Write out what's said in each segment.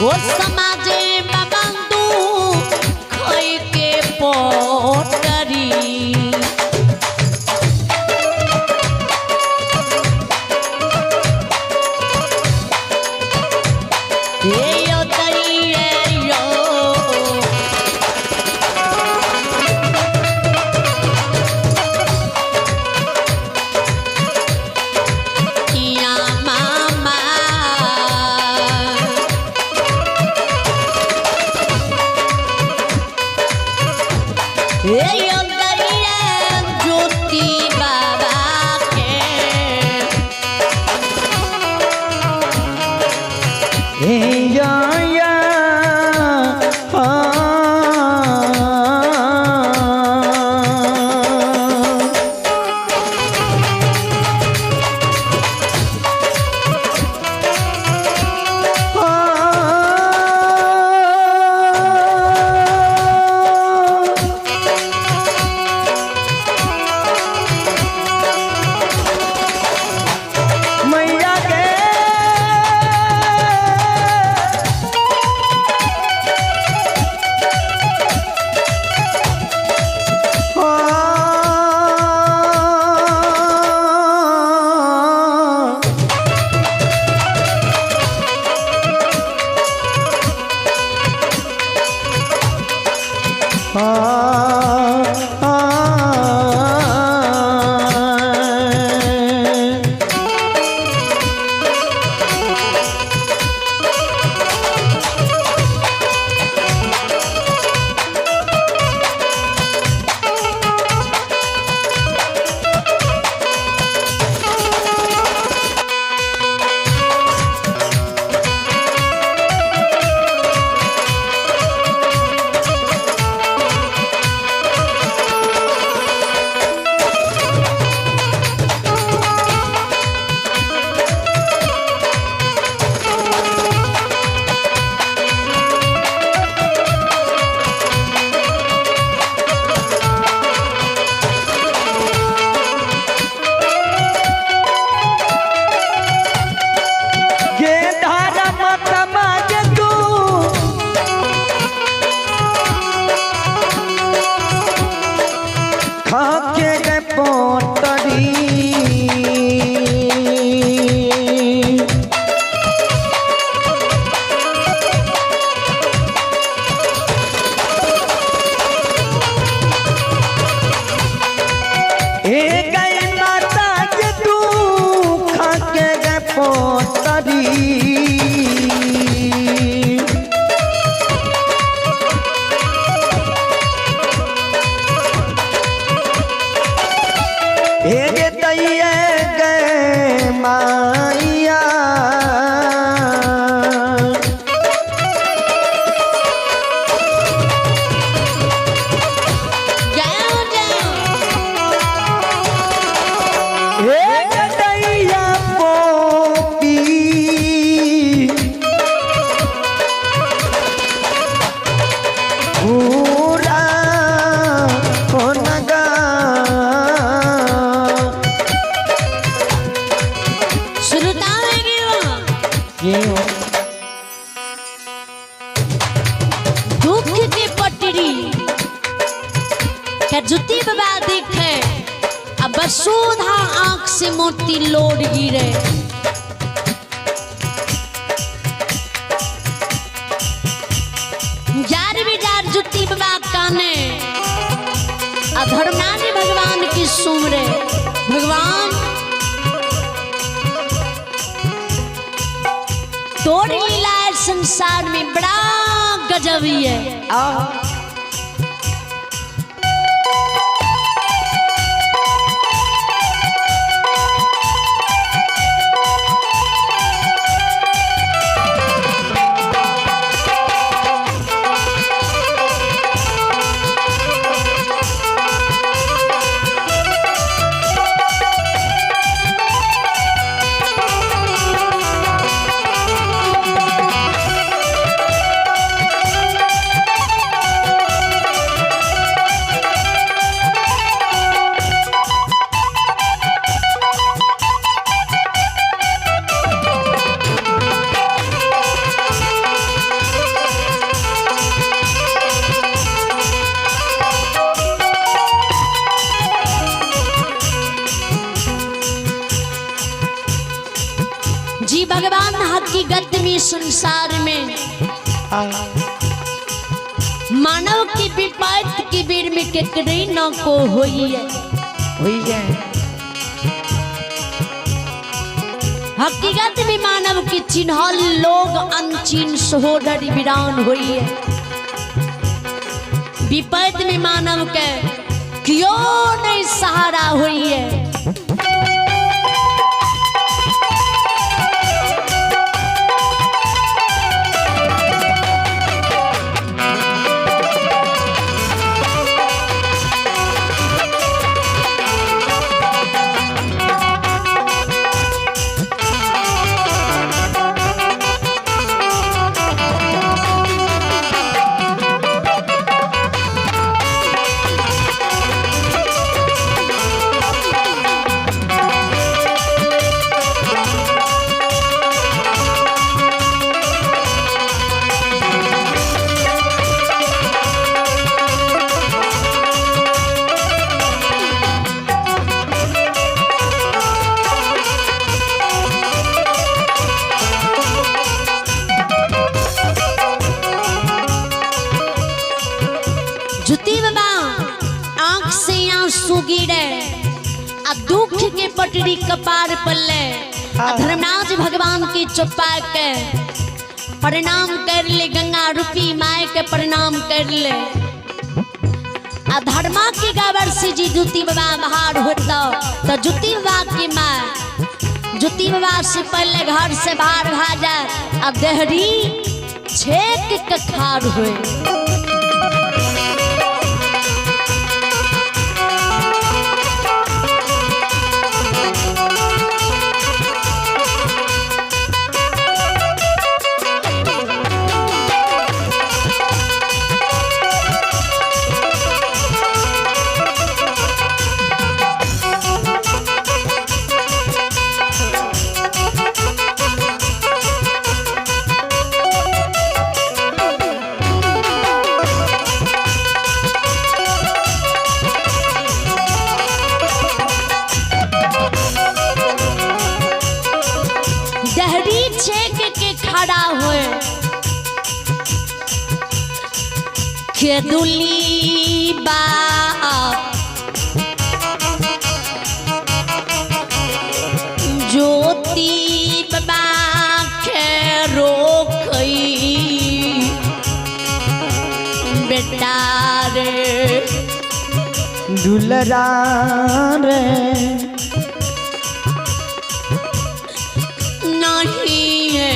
ओ समाजे बंधु खोई के पोटरी यो तरिए यो किया मामा यो तरिए ज्योति बाबा के या मैया के दुख की पटरी क्या जुती बाबा दिखे अब सुधा आंख से मोती लोड गिरे जार भी जार जुती बाबा काने अधर्मानी भगवान की सुमरे भगवान तोड़ लीला है संसार में बड़ा गजब ही है। जी भगवान हकीकत में संसार में मानव की विपत्ति के बीर में केकरे न को होई है हकीकत में मानव की चिन्हल लोग अनचिन सहोदर वीरान हुई है। विपद में मानव के क्यों नहीं सहारा हुई है। दुख के पटरी कपार पल्ले धर्मराज भगवान की चुप्पा के प्रणाम कर ले गंगा रूपी माय के प्रणाम कर ले धर्मा के गावर से जी जुती बाबा बाहर होता तो जुती बाबा की माँ जुती बाबा से पहले घर से बाहर भाजा अब देहरी छेक के खाड़ हुए। के दुली बाप ज्योति बाबा के रोकई बेटा रे दुलरा रे नहीं है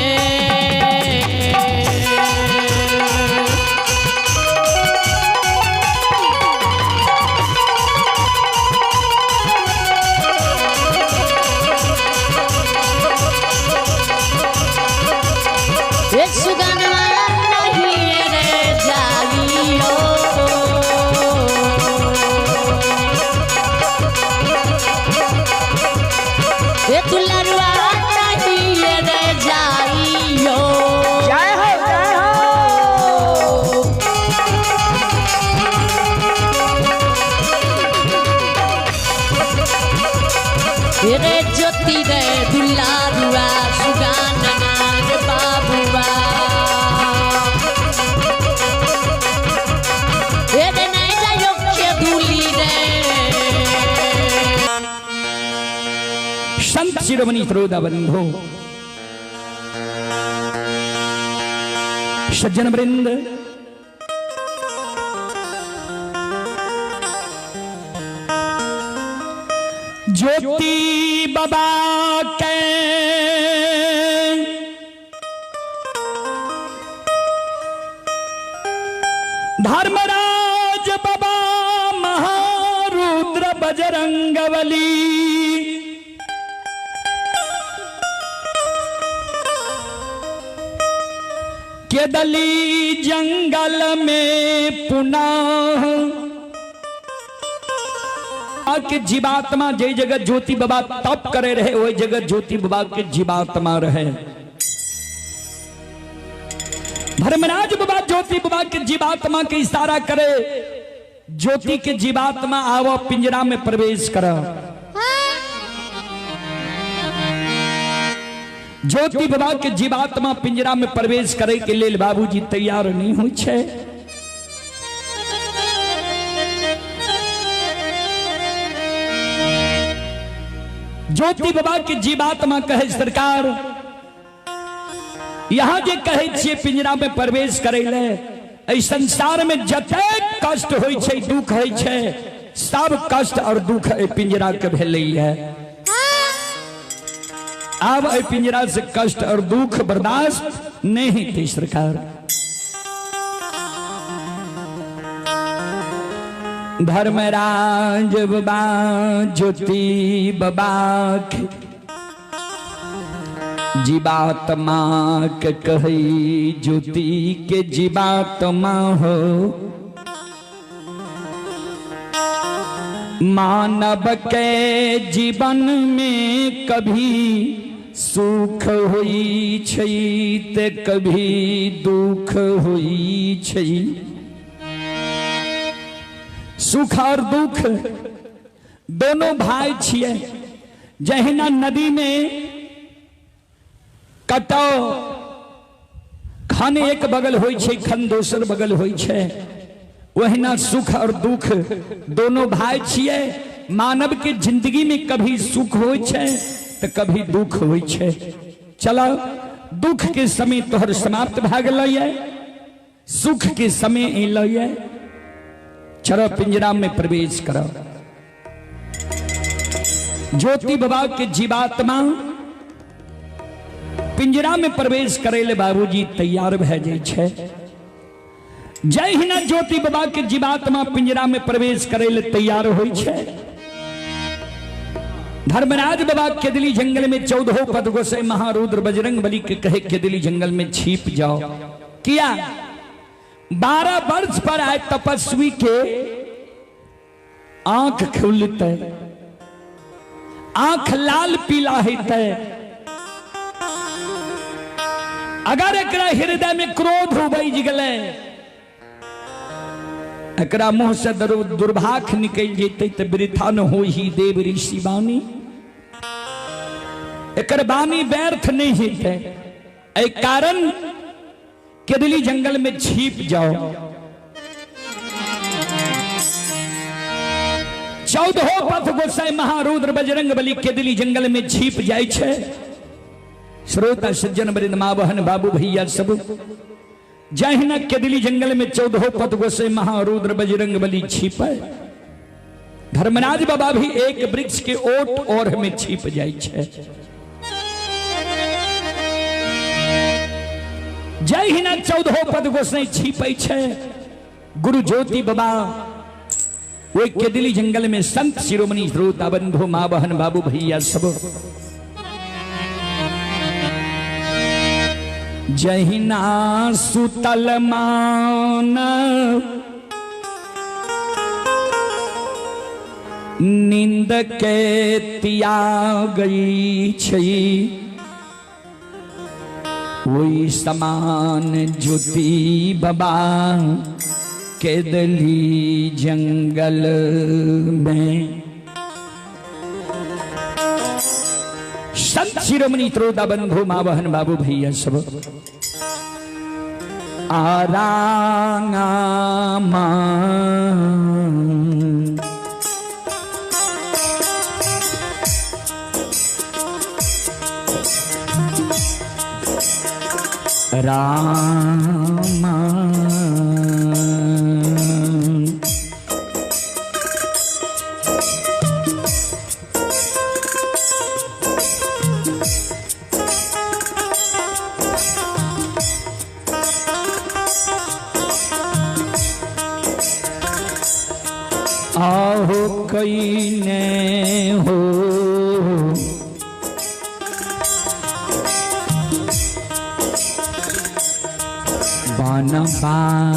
ज्योति रे दुलारुआ सुगाना रे बाबुआ रे नहीं जायो के दूली रे। संत शिरोमणि श्रोता बंधु सज्जन वृंद ज्योति बाबा के धर्मराज बाबा महारुद्र बजरंगबली के दली जंगल में पुनः के जीवात्मा जय जगत ज्योति बाबा तप करे रहे वही जगत ज्योति बाबा के जीवात्मा रहे। धर्मराज बाबा ज्योति बाबा के जीवात्मा के इशारा करे ज्योति के जीवात्मा आवो पिंजरा में प्रवेश करो। ज्योति बाबा के जीवात्मा पिंजरा में प्रवेश करे के लिए बाबूजी तैयार नहीं हुई छे। ज्योति बाबा के जीवात्मा कहे सरकार यहां जे कहे छे पिंजरा में प्रवेश करे ले इस संसार में जतेक कष्ट होई छे दुख होई छे सब कष्ट और दुख ए पिंजरा के भेलै है। अब ए पिंजरा से कष्ट और दुख बर्दाश्त नहीं थी सरकार। धर्मराज बाबा ज्योति बाबा जीवात्मा के कही ज्योति के जीवात्मा हो मानव के जीवन में कभी सुख हुई छै ते कभी दुख हुई छै। सुख और दुख दोनों भाई छिए। जहिना नदी में कटाव खन एक बगल होई छे खन दोसर बगल होई छे वहिना सुख और दुख दोनों भाई छिए। मानव के जिंदगी में कभी सुख होई छे तो कभी दुख होई छे। चलो दुख के समय तोहर समाप्त भ गेलै सुख के समय अइलै चलो पिंजरा में प्रवेश करो। ज्योति बाबा के जीवात्मा पिंजरा में प्रवेश करे ले बाबूजी तैयार भ जाय छे। जय हिना ज्योति बाबा के जीवात्मा पिंजरा में प्रवेश करे ले तैयार होई छे। धर्मराज बाबा केदली जंगल में 14 पद गोसाई महारुद्र बजरंग बली के कहे केदली जंगल में छिप जाओ। किया 12 वर्ष पर आए तपस्वी के आंख खुलते आंख लाल पीला हेते। अगर एकरा हृदय में क्रोध उबज गले एकरा मुंह से दुर्भाख निकल जेते तो वृथा न हो ही देव ऋषि वाणी। एकर वाणी व्यर्थ नहीं हेते। ए कारण केदली जंगल में छिप जाओ। 14 पथ गोसाई महारुद्र बजरंग बली केदली जंगल में छिप जाय छे। श्रोता सज्जन वृंद मां बहन बाबू भैया सब जहिना केदली जंगल में 14 पथ गोसाई महारुद्र बजरंग बली छिपे धर्मराज बाबा भी एक वृक्ष के ओट और में छिप जाय छे। जय हिना 14 पद गोसाई छिपै छे। गुरु ज्योति बाबा वो केदली जंगल में संत शिरोमणि श्रोता बंधु मां बहन बाबू भैया सब जहिना सुतल मान नींद के त्यागई छई वही समान ज्योति बाबा केदली जंगल में। संत शिरोमणि श्रोता बंधु मां बहन बाबू भैया सब आरांगा रामा आहो कई ने हो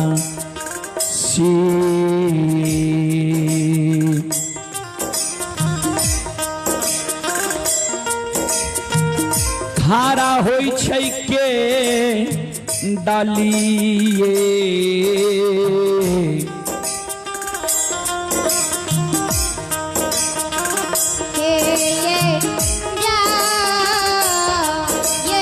बनवासी खारा होई छै के डालिए ये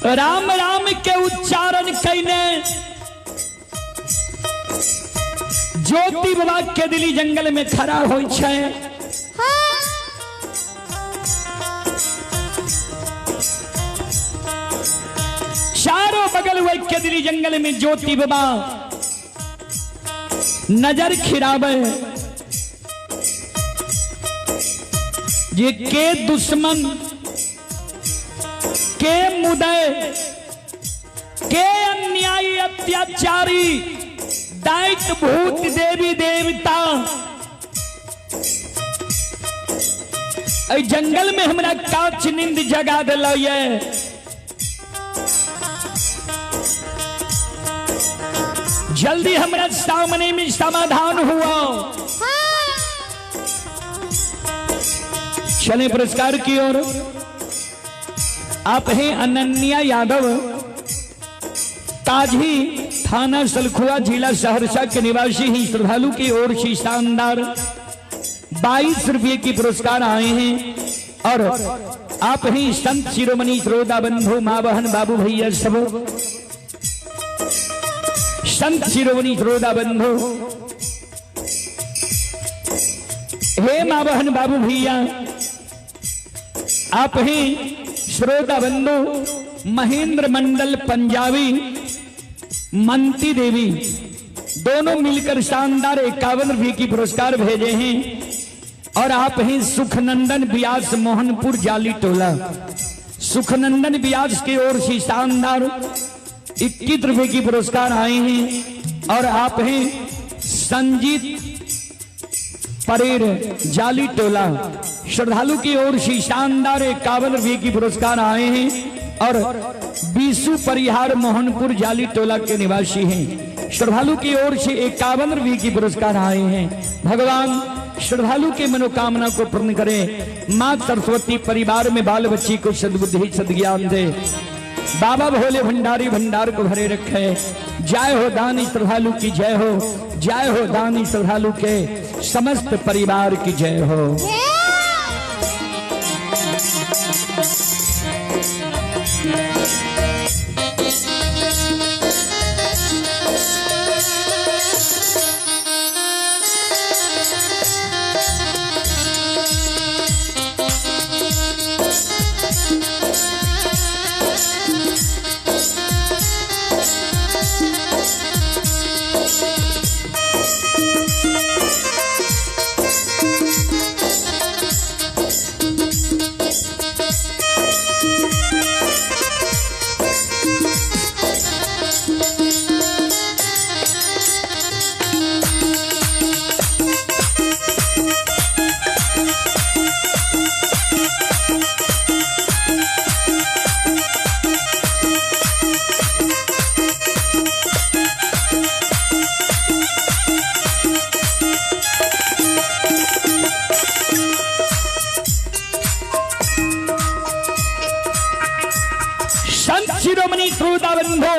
राम राम के उच्चारण कैने ज्योति बाबा के दिली जंगल में खड़ा होई छे। चारों बगल हुए के दिली जंगल में ज्योति बाबा नजर खिरावे ये के दुश्मन के मुदय के अन्यायी अत्याचारी दैत्य भूत देवी देवता जंगल में हमरा काच नींद जगा दिल ये जल्दी हमरा सामने में समाधान हुआ। चले पुरस्कार की ओर। आप हैं अनन्या यादव, ताजी, थाना सलखुआ, जिला सहरसा के निवासी हैं। श्रद्धालु की ओर से शानदार 22 रुपये की पुरस्कार आए हैं। और आप हैं संत शिरोमणि श्रोता बंधु माँ बहन बाबू भैया सब, संत शिरोमणि श्रोता बंधु, हे माँ बहन बाबू भैया, आप हैं श्रोता बंधु महेंद्र मंडल पंजाबी, मंती देवी, दोनों मिलकर शानदार 51 रुपये की पुरस्कार भेजे हैं। और आप हैं सुखनंदन व्यास, मोहनपुर जाली टोला, सुखनंदन व्यास की ओर से शानदार 21 रुपये की पुरस्कार आए हैं। और आप हैं संजीत परेर, जाली टोला, श्रद्धालु की ओर से शानदार 51 रुपये की पुरस्कार आए हैं। और बीसू परिहार, मोहनपुर जाली टोला के निवासी हैं। श्रद्धालु की ओर से 51 रुपये की पुरस्कार आए हैं। भगवान श्रद्धालु के मनोकामना को पूर्ण करें। माँ सरस्वती परिवार में बाल बच्ची को सद्बुद्धि सद्ज्ञान दे। बाबा भोले भंडारी भंडार को भरे रखे। जय हो दानी श्रद्धालु की जय हो, जय हो दानी श्रद्धालु के समस्त परिवार की जय हो। शिरोमणि श्रोता बंधु,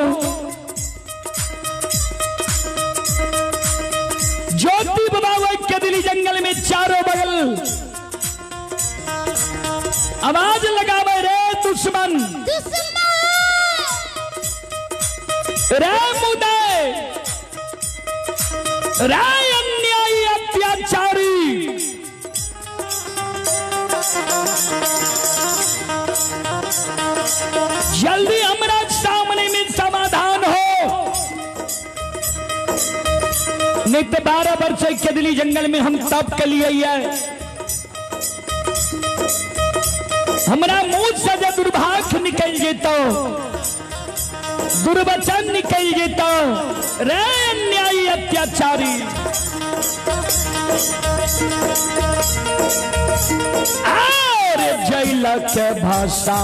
ज्योति बाबा के दिली जंगल में चारों बगल आवाज लगावे, रे दुश्मन, रे मुदय, रे अन्यायी अत्याचारी, जल्दी हमारा सामने में समाधान हो। नहीं तो 12 वर्ष के दिली जंगल में हम तप के लिए है। हमारा मुंह से जो दुर्भाग्य निकल जेतो, दुर्वचन निकल जेतो, रे अन्यायी अत्याचारी, जैल के भाषा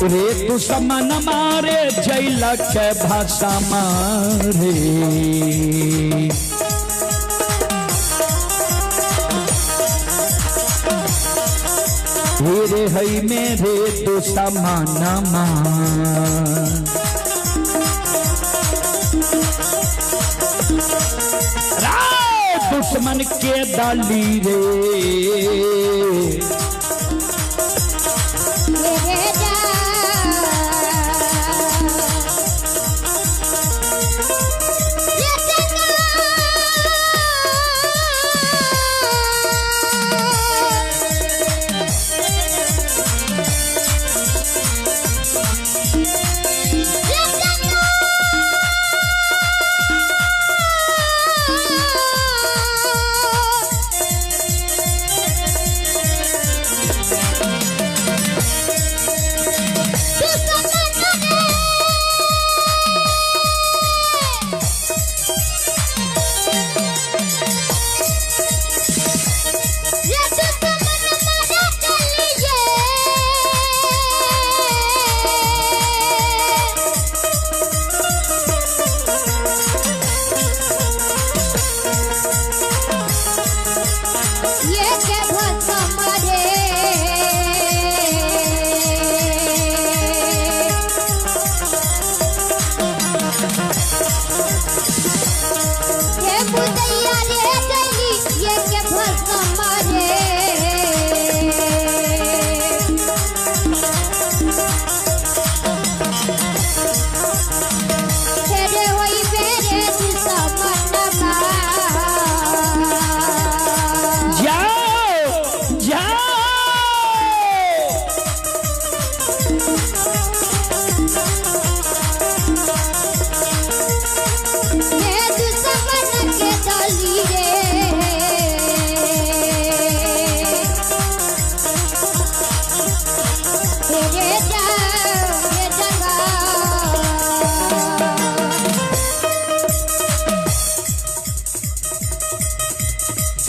रे तू समान मारे, जैल के भाषा मारे, हेरे हई मेरे तो समानमा दुश्मन के डाली रे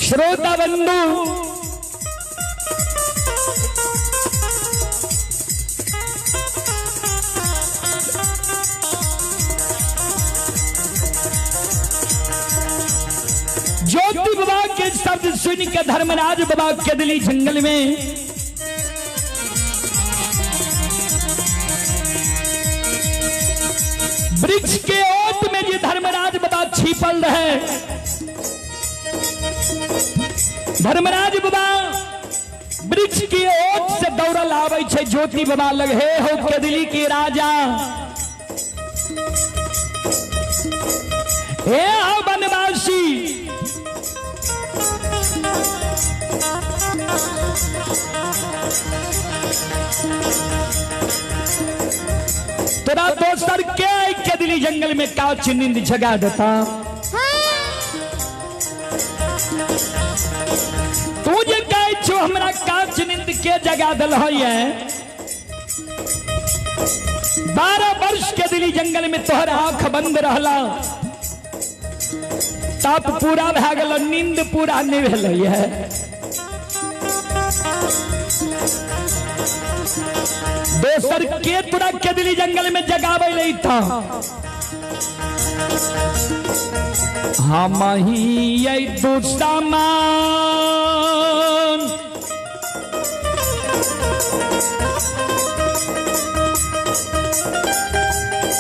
श्रोता बंधु ज्योति बाबा के शब्द सुन के धर्मराज बाबा केदली जंगल में वृक्ष के ओट में जो धर्मराज बाबा छिपल रहे। धर्मराज बाबा वृक्ष की ओट से दौड़ल आवे छे ज्योति बाबा लग, हे हो केदली के राजा, हे हो बनवासी, तोरा दोसर के केदली जंगल में काच नींद जगा देता। तू जे कहे छो हमरा काच नींद के जगा दल है। 12 वर्ष केदली जंगल में तोहर आंख बंद रहला, तप पूरा भए गेल, नींद पूरा नहीं भेल है। दोसर के तोरा केदली जंगल में जगावे ले था। हम ही दुश्मन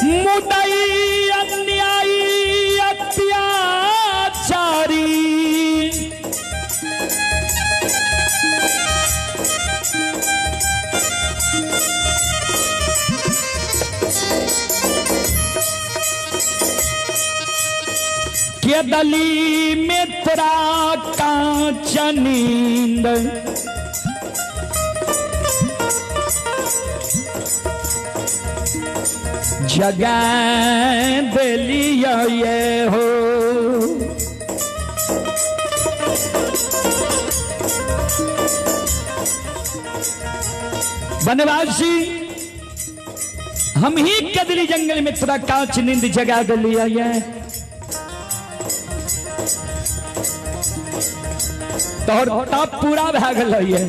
मुदई अन्यायी अत्याचारी, केदली में तोरा कांच नींद जगा दिलिया ये हो। बनवासी हम ही केदली जंगल में तोरा कांच नींद जगा दिलिया ये। तोहर तप पूरा भए गेल है,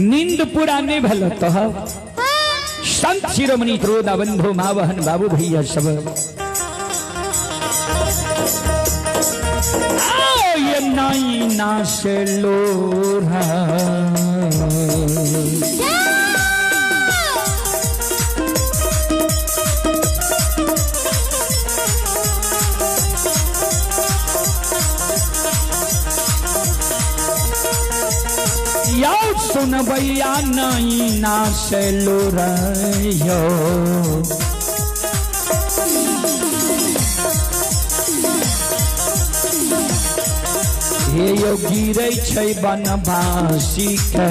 नींद पूरा नहीं भेल। तोहर संत शिरोमणि श्रोता बंधु माँ बहन बाबू भैया सब आओ ये नाई ना से लोरा यो सुन भैया नहीं ना से लोरा यो हे यो गिरै छै बनवासी के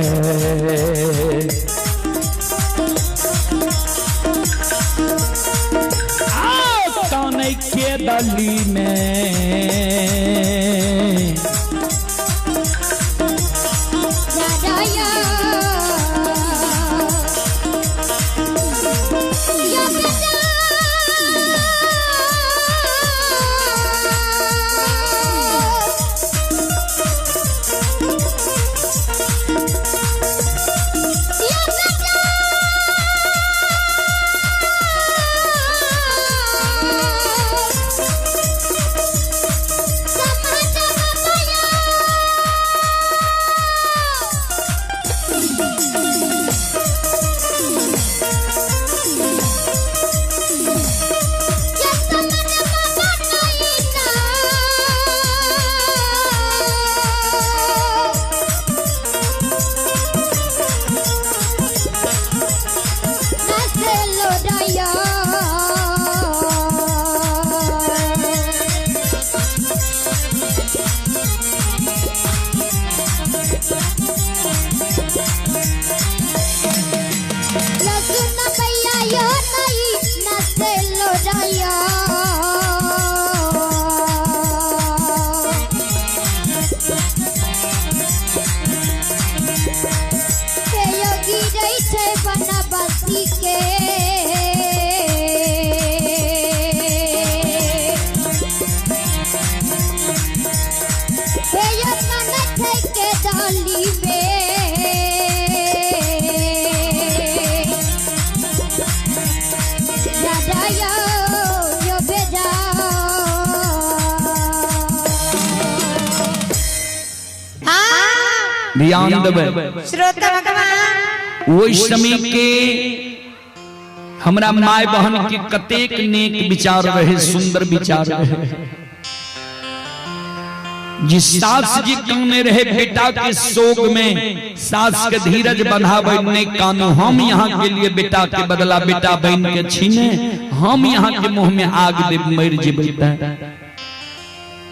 कानै के दली में ध्यान देबै श्रोता भगवान ओहि समय के हमरा माय बहन के कतेक नेक विचार रहे, सुंदर विचार रहे। जिस सास जी कहने रहे बेटा के शोक में सास के धीरज बंधावे ने कानू हम यहाँ के लिए बेटा के बदला बेटा बहन के छीने हम यहाँ के मुंह में आग दे मर जेबै।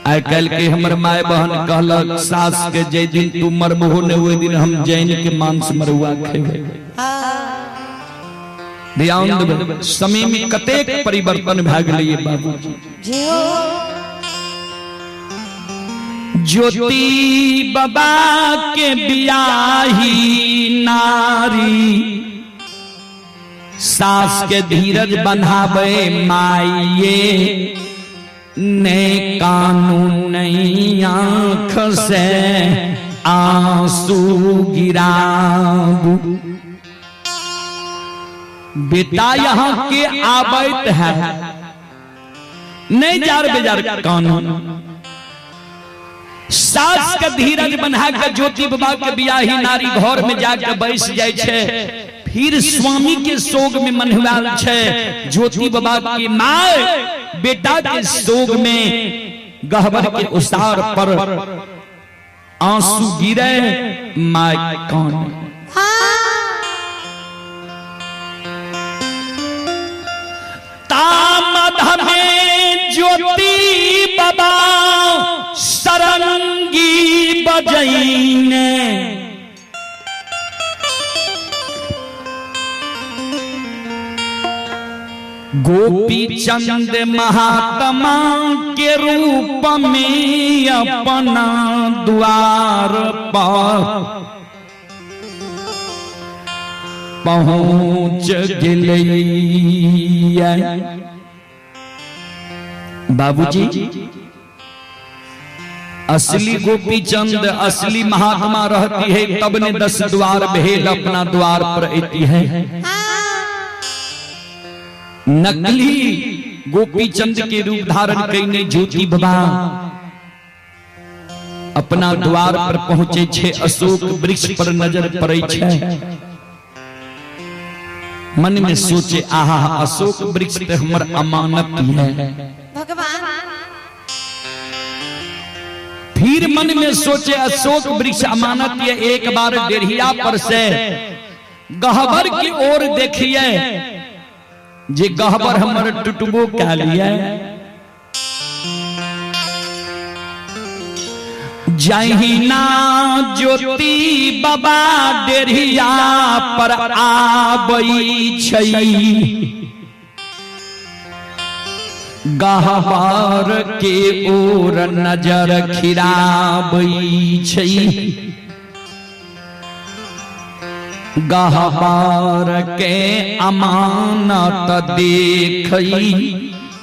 आई कल के हमर माय बहन कहलक सास के जे दिन तू मरबहो ने ओहि दिन हम जैन के मांस मरुआ खेबै। ध्यान देबै समय में कतेक परिवर्तन भए गेलै बाबूजी। ज्योति बाबा के बियाही नारी सास के धीरज बंधावे माये ने कानून नहीं आंख से आंसू गिराबू। बेटा यहाँ के आबैत है नहीं जार बेजार कानून। सास के धीरज बना के ज्योति बाबा के बियाही नारी घर में जाके बैस जाय छे, फिर स्वामी के शोक में मनहुआल छे। ज्योति बाबा की माय बेटा के शोक में गहबर के उसार पर आंसू गिरे माय कान। तामध में ज्योति बाबा सरंगी बजैने गोपी चंद महात्मा के रूप में अपना द्वार पर पहुंच गए। बाबूजी असली गोपी चंद असली महात्मा रहती है तब ने 10 द्वार भेल अपना द्वार पर आती है। नकली गोपी चंद के रूप धारण करने ज्योति बाबा अपना द्वार पर पहुंचे छे, अशोक वृक्ष पर नजर पड़े छे। मन में सोचे आहा अशोक वृक्ष पे हमर अमानत है। भगवान फिर मन में सोचे अशोक वृक्ष अमानत है। एक बार डेढ़िया पर से गहबर की ओर देखिए, जे गहबर हमर टुटबो कह लिए। जहिना ज्योति बाबा डेढ़िया पर आबई छई, गहबर के ओर नजर खिराबई छई। गहबर के अमानत देखई,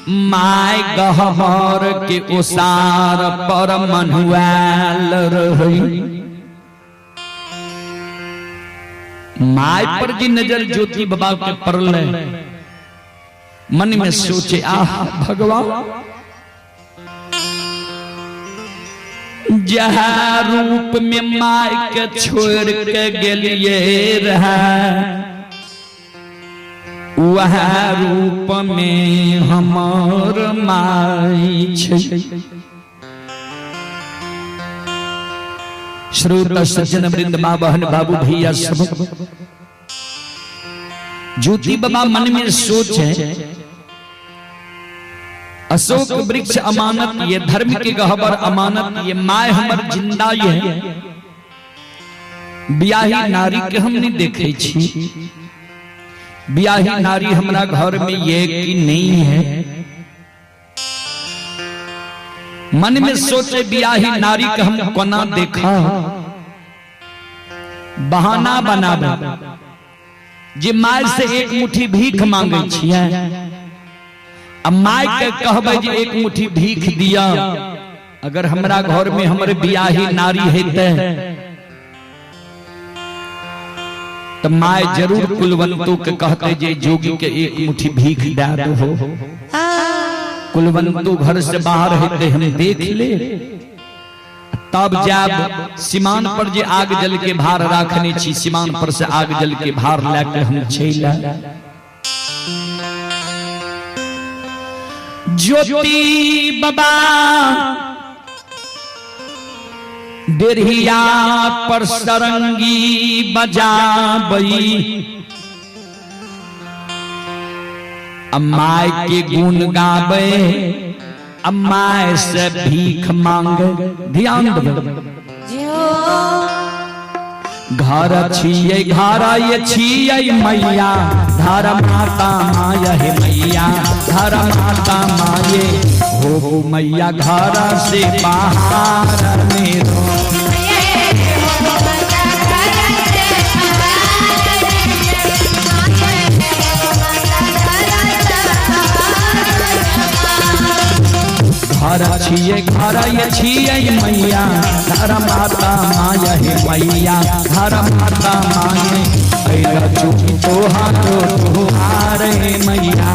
माय गहबर के ओसार पर मनुआल रही। माय पर जी नजर ज्योति बाबा के पड़ल, मन में सोचे आह भगवान जहाँ रूप में माय के छोड़ के गेलिए रहा, वह रूप में हमर माई छै। श्रोता सज्जन वृंद, माँ बहन बाबू भैया सब, ज्योति बाबा मन में सोचे अशोक वृक्ष अमानत ये, धर्म के गहबर अमानत ये, माय हमर जिंदा ये। ब्याही नारी के हम नहीं देखे छी, ब्याही नारी हमारा घर में ये कि नहीं है। मन में सोचे ब्याही नारी का हम कोना देखा, बहाना बनाबे जे माय से एक मुट्ठी भीख मांगे छिए। अब माय के कहबे जे एक मुट्ठी भीख दिया, अगर हमरा घर में हमरे ब्याही नारी हेते तो माय जरूर कुलवंतु के कहते जे जोगी के एक मुट्ठी भीख दे दो। कुलवंतु घर से बाहर हेते हम देख ले, तब जब सीमान पर जे आग जल के भार राखने छी, सीमान पर से आग जल के भार लेके हम चला। ज्योति बाबा डेढ़िया पर सरंगी बजाबई, अम्माय के गुण गावे, अम्माय से भीख मांगे। ध्यान दो, घर छिए घर ये छिए मैया, धर माता माया है मैया, धर माता माये हो मैया, घर से बाहर मेरो। घर छिए घर ये छिए मैया, धर माता माया है मैया, धर माता माये ऐला चुकी तोहारो तोहारे मैया।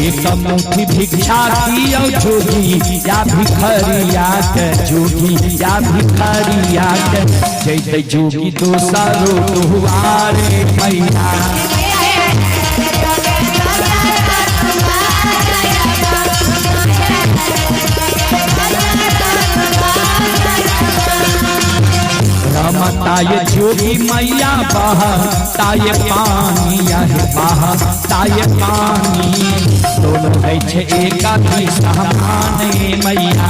एक मुट्ठी भिक्षा दियो जोगी, या भिखरिया के जोगी, या भिखरिया के जैते जोगी दोसरो दुआरे मैया। रमताये जोगी मैया बहताये पानी, यह बहताये पानी, दोनों है छे एकाकी समान मैया।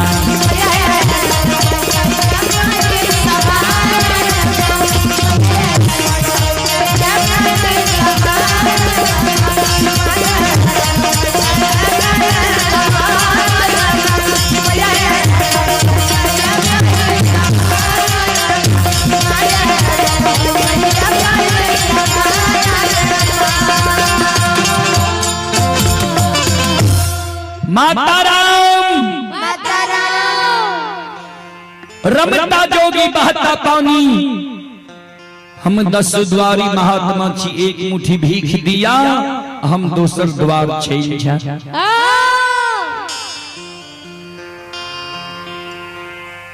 माता राम रमता जोगी बहता पानी, हम 10 द्वारी महात्मा छी, एक मुट्ठी भीख दिया, हम दोसर द्वार छे जा।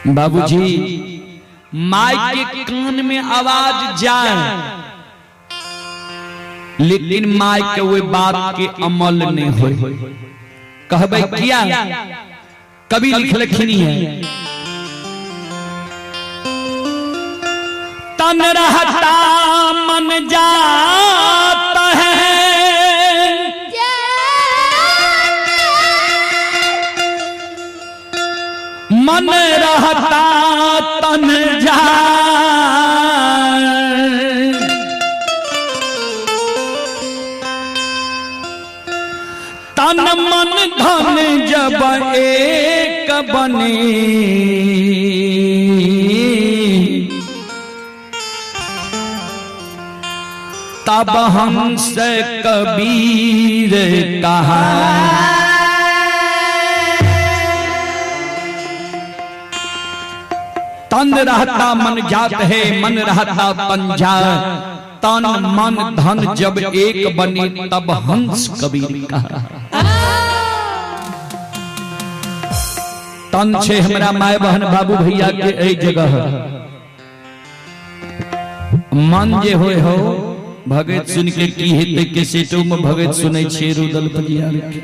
बाबूजी माई के कान में आवाज जाए, लेकिन माई के वो बात के अमल नहीं होए। कहबे किया? कभी लिखलखिन है, तन रहता मन जाता है, मन रहता तन जाए, तन मन धन जब एक बने, तब हमसे कबीर कहा, तन रहता मन जात है, मन रहता तन जाए, तन मन धन जब एक बने, तब हंस कबीर कहा। तन छे हमरा माय बहन बाबू भैया के ए जगह, मन जे होए हो भगत सुन के की हेते के सेटो में भगत सुनै छे रुदल पजियार के।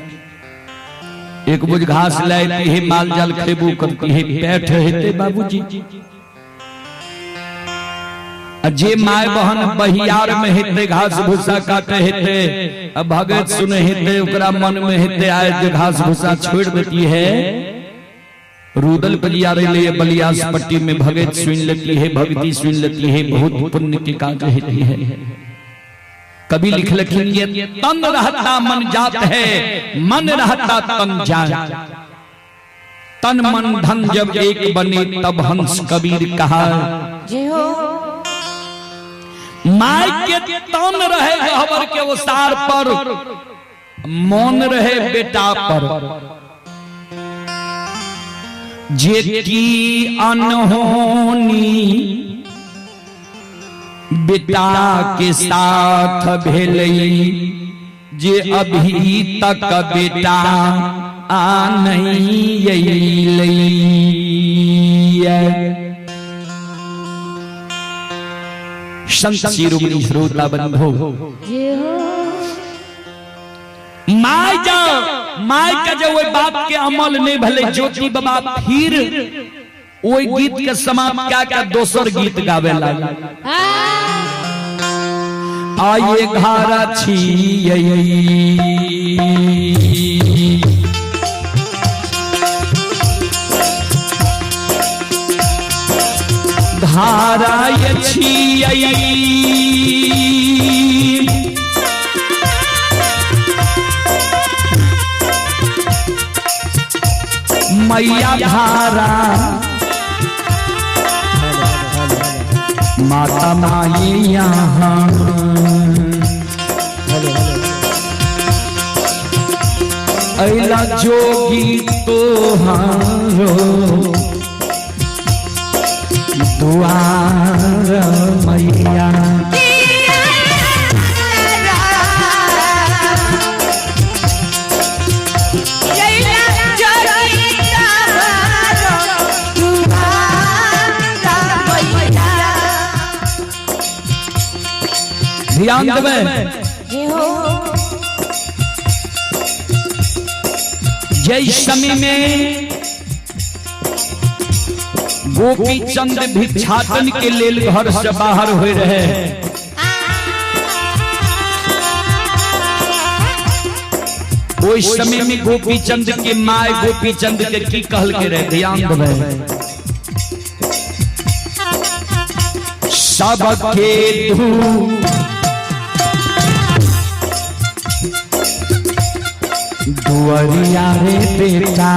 एक बुझ घास लायती है, माल जाल खेबू करती है, पेट हेते बाबूजी। जे माय बहन बहियार में हेते, घास भूसा काटे हेते, अब भगत सुने हेते, ओकरा मन में हेते आए जो घास भूसा छोड़ देती है, रुदल पजियारे ले बलियास पट्टी में भगत सुन लेती है, भक्ति सुन लेती है, बहुत पुण्य की काज हेती है। कभी लिख लखिन ये तन रहता मन जात है, मन रहता तन जाए, तन मन धन जब एक बने, तब हंस कबीर कहा। माई के तन रहे गहवर के ओसार पर, मौन रहे बेटा पर, जे की अनहोनी बेटा के साथ भेलई, जे अभी तक बेटा आ नहीं अइलई। संत शिरोमणि श्रोता बंधो, माय का जो वो बात के अमल नहीं भले, ज्योति बाबा फिर वो गीत के समाप्त क्या क्या दोसर गीत गावे लगा। आये घारा छी धारा मैया धारा माता माई यहाँ, अला जोगी तोहारो दुआर मैया। ध्यान देवे, जय समय में गोपी चंद भिक्षाटन के लेल घर से बाहर हो रहे, उस समय में गोपी चंद के माय गोपी चंद के की कहल के रहे। ध्यान देवे, सबके दुआरिया रे बेटा,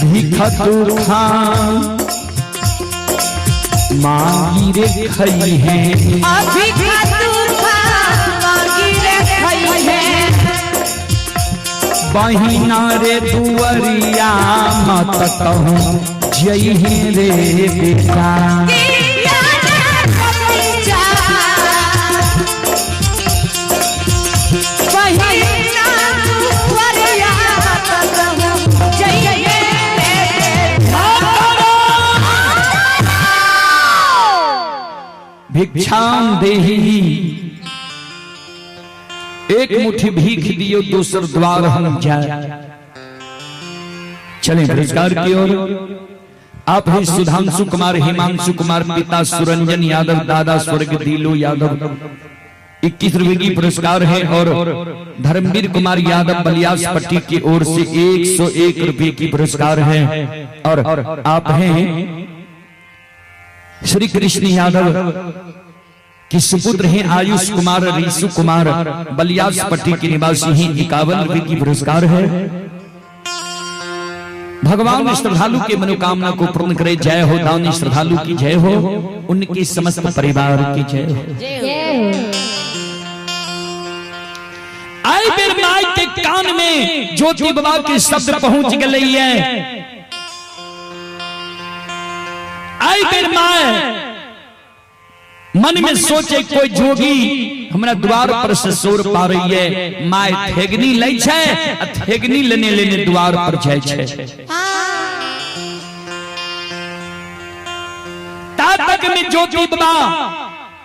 भिख दुखा मांगी रे खई है, बहिना रे दुअरिया मत कहूँ जय रे बेटा। भिक्षाम देही, एक मुट्ठी भीख दियो दूसर द्वार हम जाए। चलें पुरस्कार की ओर। आप हैं सुधांशु कुमार, हिमांशु कुमार, पिता सुरंजन यादव, दादा स्वर्ग दिलो यादव। 21 रुपए की पुरस्कार है। और धर्मवीर कुमार यादव बलियास पट्टी की ओर से 101 रुपए की पुरस्कार है। और आप हैं श्री कृष्ण यादव की सुपुत्र हैं आयुष कुमार, रीसु कुमार, बलियास पट्टी के निवासी हैं। 51 रुपए की पुरस्कार है। भगवान श्रद्धालु के मनोकामना को पूर्ण करे। जय हो दानी श्रद्धालु की जय हो, उनके समस्त परिवार की जय हो। आई बेर माई के कान में ज्योति बाबा के शब्द पहुंच गए है। आई बेर माई मन में सोचे कोई जोगी हमरा द्वार पर से सोर पा रही है। माय थेगनी लै छै, थेगनी लेने लेने द्वार पर जाय छै। तातक में ज्योति बाबा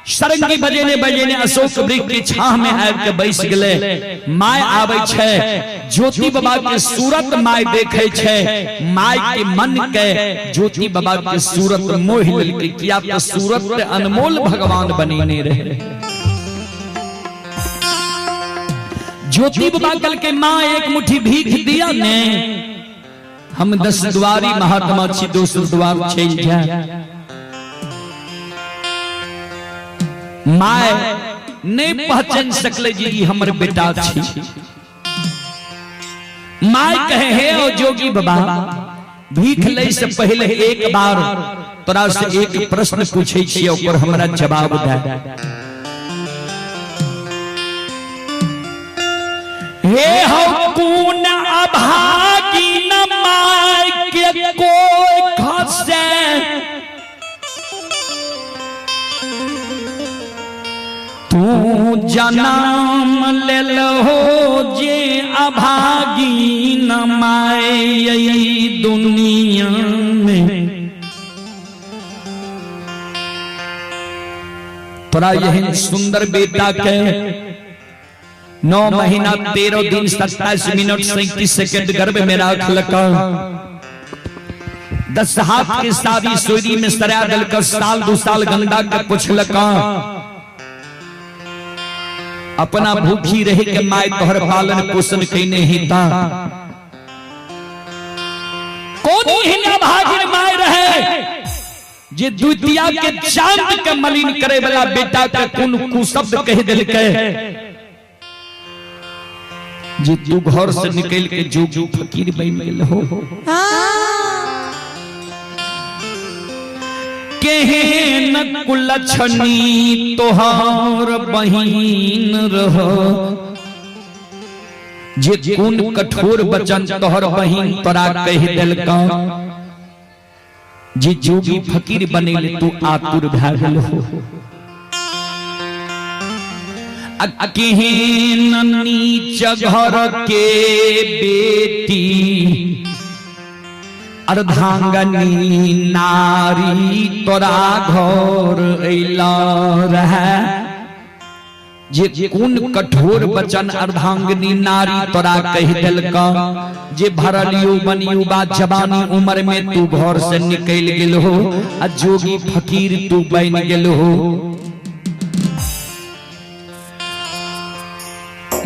सरंगी बजेने बजेने अशोक वृक्ष की छाह में आबि के बैस गेले। माय आबै छै, ज्योति बाबा के सूरत माय देखे छै। माय के मन के ज्योति बाबा के सूरत मोह लेलकै, किया तो सूरत अनमोल भगवान बनेने रहे। ज्योति बाबा कल के माँ एक मुट्ठी भीख दिया ने, हम 10 द्वारी महात्मा छी, 200 द्वार चल जाए। माय नहीं पहचान सकले जी हमर बेटा छी। माय कहे हे ओ जोगी बाबा, भीख ले से पहले एक बार तोरा से एक प्रश्न पूछे छी, ओकर हमरा जवाब दे। हे हो कौन अभागी न माय के कोई खसे, तू जन्म ले लो जे अभागी न माए दुनिया में। तोरा यही सुंदर बेटा के 9 महीना 13 दिन 27 मिनट 37 सेकंड गर्भ में रख लगा। 10 हाथ के सादी सोरी में सरा दल का साल 2 साल गंगा के पूछ लगा। अपना भूखी रहे के माय तोहर पालन पोषण कईने हिता। कौन हिना भागिन माय रहे जे द्वितीया के चांद के मलिन करे वाला बेटा के कुन कुशब्द कह दिल के, जे तू घर से निकल के जोगी फकीर बन गेल हो। केहन कुलछनी तोहार बहिन रहो, जे कुन कठोर वचन तोहर बहिन तोरा कह देलका, जे जोगी फकीर बनेले तू आतुर भए गेल हो। केहन नीच घर के बेटी अर्धांगनी नारी तोरा घर अइला रहे, जे कुन कठोर वचन अर्धांगनी नारी तोरा कह देलका, जे भरलियो बनियो बा जवानी उम्र में तू घर से निकल गेल हो, आ जोगी फकीर तू बन गेल हो।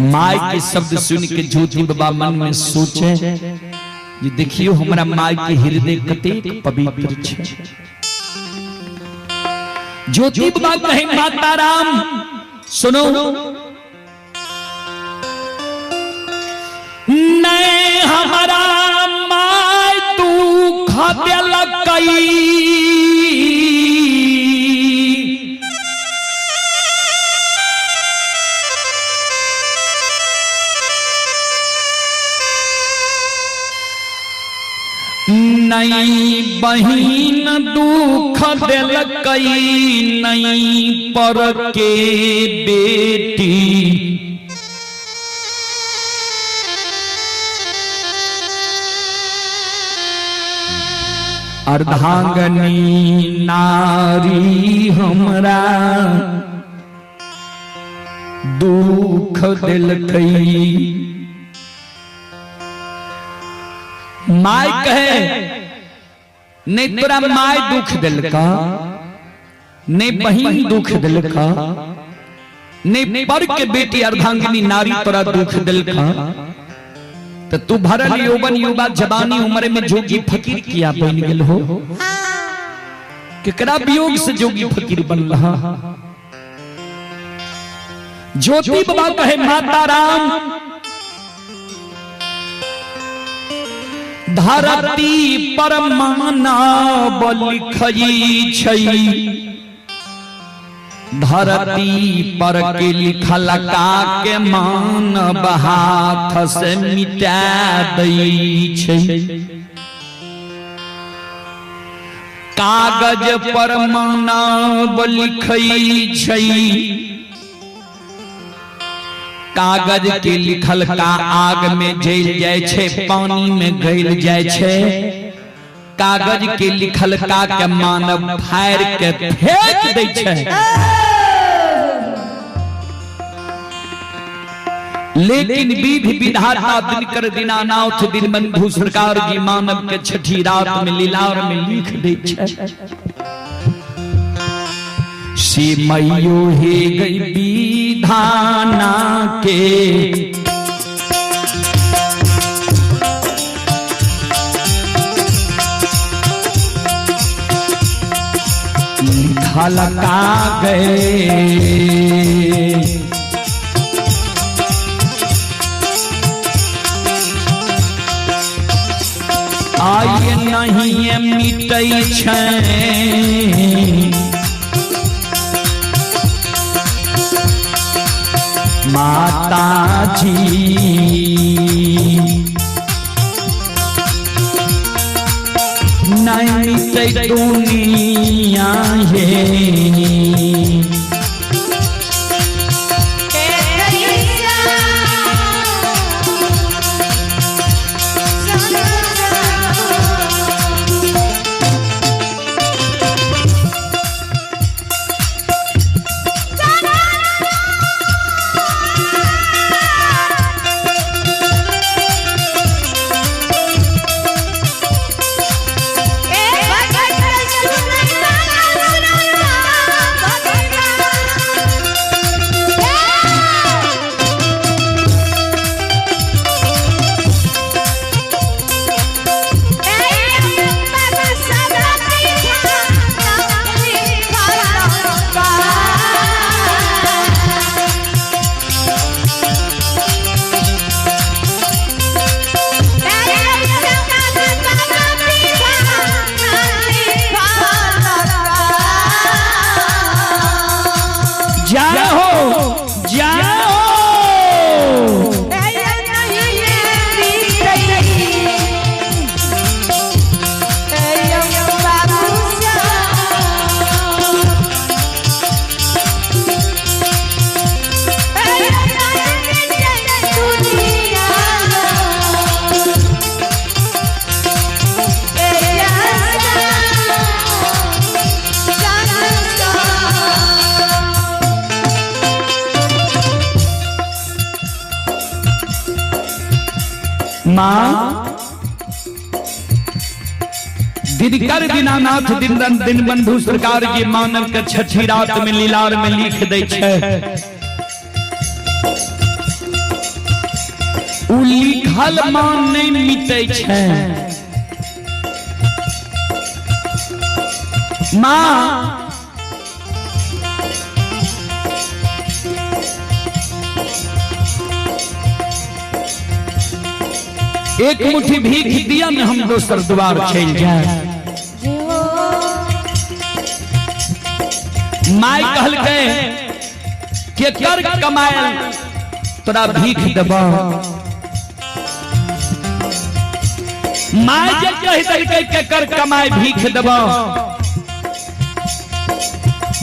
माय के शब्द सुन के ज्योति बाबा मन में सोचे, ये देखियो हमारा माय के हृदय कतेक पवित्र छे। ज्योति बाबा कहे माता राम सुनो, नहीं हमारा माय तू खाते लगई, नई बहिन दुख दिलकई नई पर के बेटी अर्धांगनी नारी हमरा दुख दिलकई। माय कहे नहीं तोरा माय दुख दिलका नहीं बहिन दुख दिलका नहीं पर के बेटी अर्धांगिनी नारी तोरा दुख दिलका तो तू भरल यौवन युवा जवानी उम्र में जोगी फकीर किया बन गेल हो केकरा वियोग से जोगी फकीर बन रहा। ज्योति बाबा कहे माता राम धरती पर मानव लिखई छई धरती पर के लिखल का के मानव हाथ से मिटा दई छई कागज पर मानव लिखई छई कागज के लिखल का आग में जल जाय छे पानी में गल जाय छे कागज के लिखल का के मानव फाड़ के फेंक दै छे लेकिन विधि विधाता दिनकर दीनानाथ दीनबंधु सरकार जी मानव के छठी रात में लीलार में लिख दै छे सिमयो हे गई विधाना के लिखल का गए आय नहीं मिटै छै माता जी नहीं मिटै दुनिया ये दिनकर दीनानाथ दीनबंधु सरकार जी मानव के छठी रात में लीलार में लिख दै छै उ लिखल मान नहीं मिटै छै माँ एक मुट्ठी भीख दिया में हम दोसर द्वार चल जाए माय कहलकै के कर कमायल तोरा भीख देबा माय जे कह देलकै केकर कमाई भीख देबो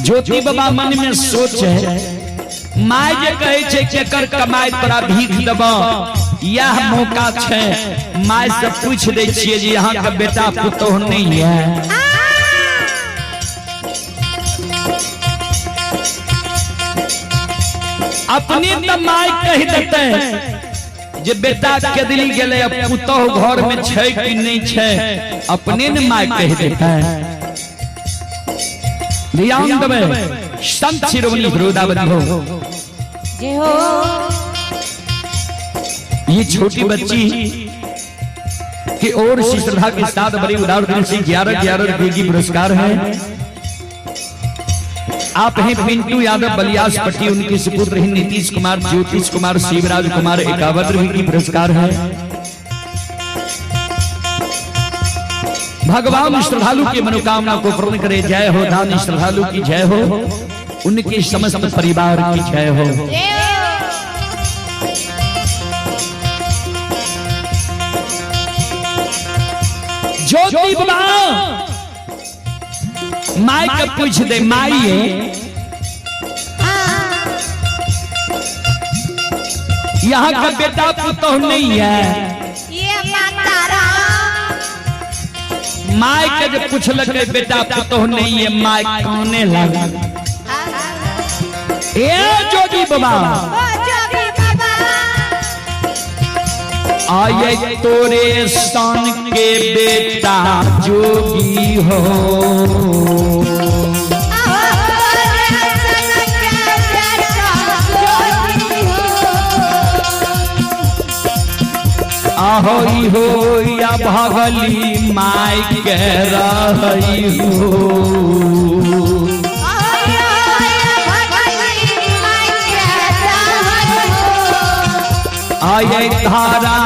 ज्योति बाबा मन में सोचे माय जे कहे छै केकर कमाई तोरा भीख देबो यह मौका छै माय से पूछ दे छियै जे यहाँ का बेटा पुतोह नहीं है अपने तो माय कह देते जे बेटा के दिली गेले पुतोह घर में छै कि नहीं छै अपने ने माय कह देता है ध्यान देवे संत शिरोमणि गुरुदावन हो जय हो ये छोटी बच्ची की ओर से श्रद्धा के साथ बड़ी उदार दिल से 11 रुपए की पुरस्कार है। आप हैं पिंटू यादव बलियास पट्टी उनके सुपुत्र हैं नीतीश कुमार ज्योतिष कुमार शिवराज कुमार 51 रुपए की पुरस्कार है। भगवान श्रद्धालु की मनोकामना को पूर्ण करे जय हो दान श्रद्धालु की जय हो उनके समस्त परिवार की जय हो। ज्योति बाबा माई का पूछ दे माई यहाँ का बेटा पुतोह नहीं है ये मातारा माई के जब पूछल बेटा पुतोह नहीं है माई काने लगा ए जोगी बाबा ओ जोगी बाबा आये तोरे सन के बेटा जोगी हो आहो हो या भगली माई के रही हो आये धारा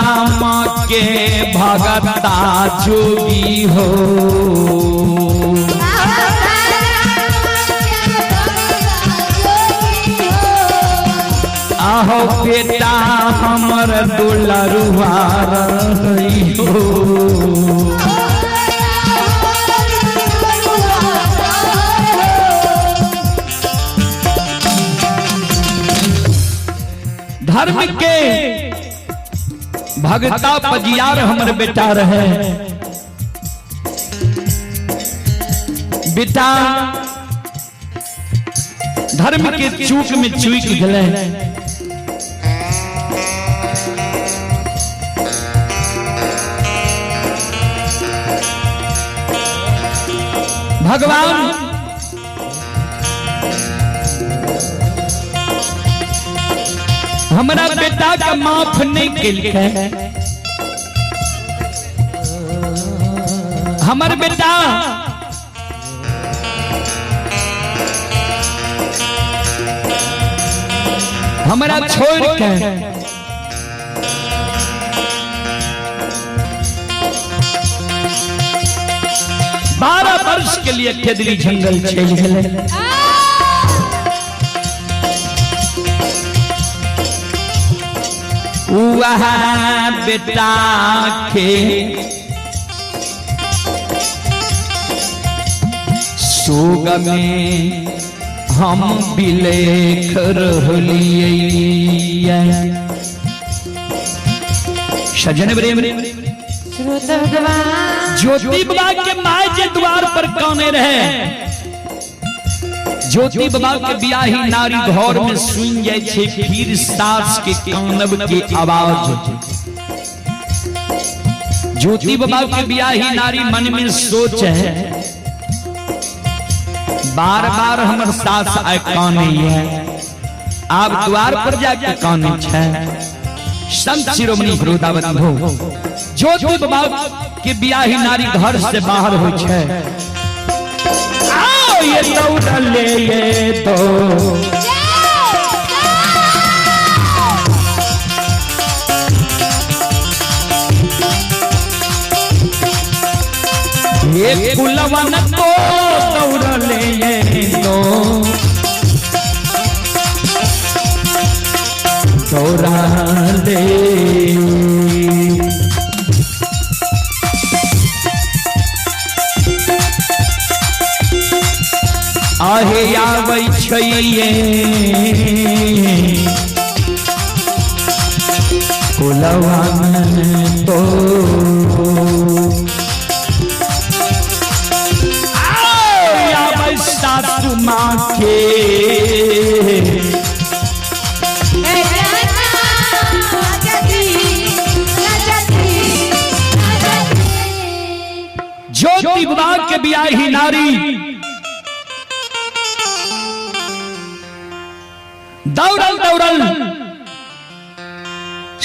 माँ के भगता जोगी हो आहो बेटा हमर दुलरुआ रही हो धर्म के भगता पजियार हमर बेटा रहे बेटा धर्म के चूक में चूक गले भगवान हमारा बेटा का माफ नहीं के हमार बेटा हमारा छोड़ के बारह वर्ष के लिए खेदली जंगल चल गए वहाँ बेटा के सोग में हम बिलेख रहलिए सजन प्रेम ज्योति बाबा के माय के द्वार पर कौने रहे ज्योति बाबा के बियाही नारी घर में सुन जाए छे फिर सास के कानब के आवाज ज्योति बाबा के बियाही नारी मन में सोच है बार बार हमर सास आए काने है आप द्वार पर जाके काने छे संत शिरोमणि गुरुदावन हो ज्योति बाबा के बियाही नारी घर से बाहर हो छे आओ ये दौड़ ले ये तो ये कुलवन को दौड़ ले ये तो दौड़ा ले आहे आबै छै कुलवा में तो आबै सासु माँ के ज्योति विवाह के बियाही नारी दौड़ल दौड़ल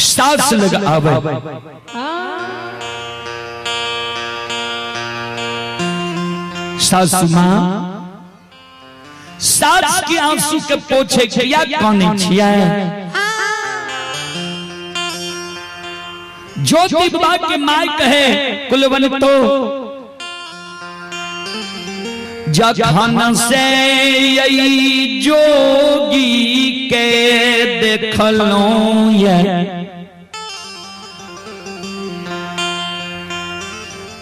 सास लग आवे सासु माँ सास के आंसू के पोछे या कौन छिया ज्योति विवाह के माय कहे कुलवन तो जखन से यही जोगी के देखलो ये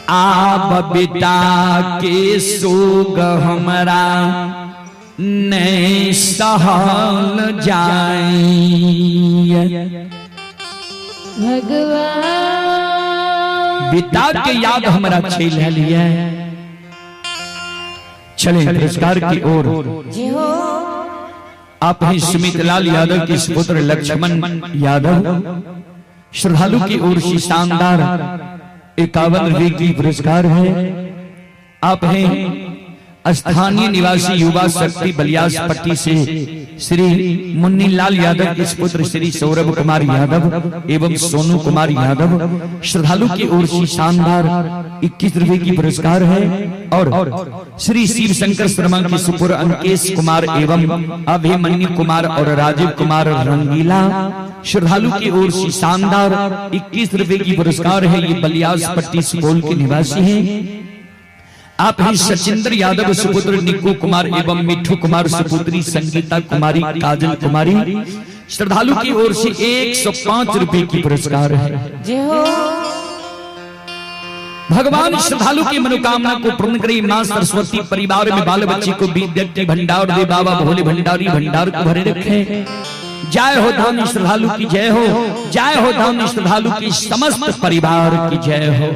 आप बेटा के सोग हमरा नहीं सहल जाए भगवान बेटा के याद हमरा छेल लिया चले पुरस्कार की ओर आप ही सुमित लाल यादव के पुत्र लक्ष्मण यादव श्रद्धालु की ओर से शानदार 51 रुपए की पुरस्कार है। आप हैं स्थानीय निवासी युवा शक्ति बलियास पट्टी से श्री मुन्नी लाल यादव के पुत्र श्री सौरभ कुमार यादव एवं सोनू कुमार यादव श्रद्धालु की ओर से शानदार 21 रुपए की पुरस्कार है। और श्री शिव शंकर शर्मा के सुपुत्र अंकेश कुमार एवं अभिमन्यु कुमार और राजीव कुमार रंगीला श्रद्धालु की ओर से शानदार 21 रुपए की पुरस्कार है। ये बलियास पट्टी सुपौल के निवासी हैं। आप ही सचिंद्र यादव सुपुत्र निकू कुमार एवं मिठू कुमार सुपुत्री संगीता कुमारी काजल कुमारी श्रद्धालु की ओर से 105 रुपए की पुरस्कार है। भगवान श्रद्धालु की मनोकामना को पूर्ण करे। मां सरस्वती परिवार में बाल बच्चे को विद्या के भंडार दे। बाबा भोले भंडारी भंडार को भरे रखे। जय हो धाम श्रद्धालु की जय हो। जय हो धाम श्रद्धालु की समस्त परिवार की जय हो।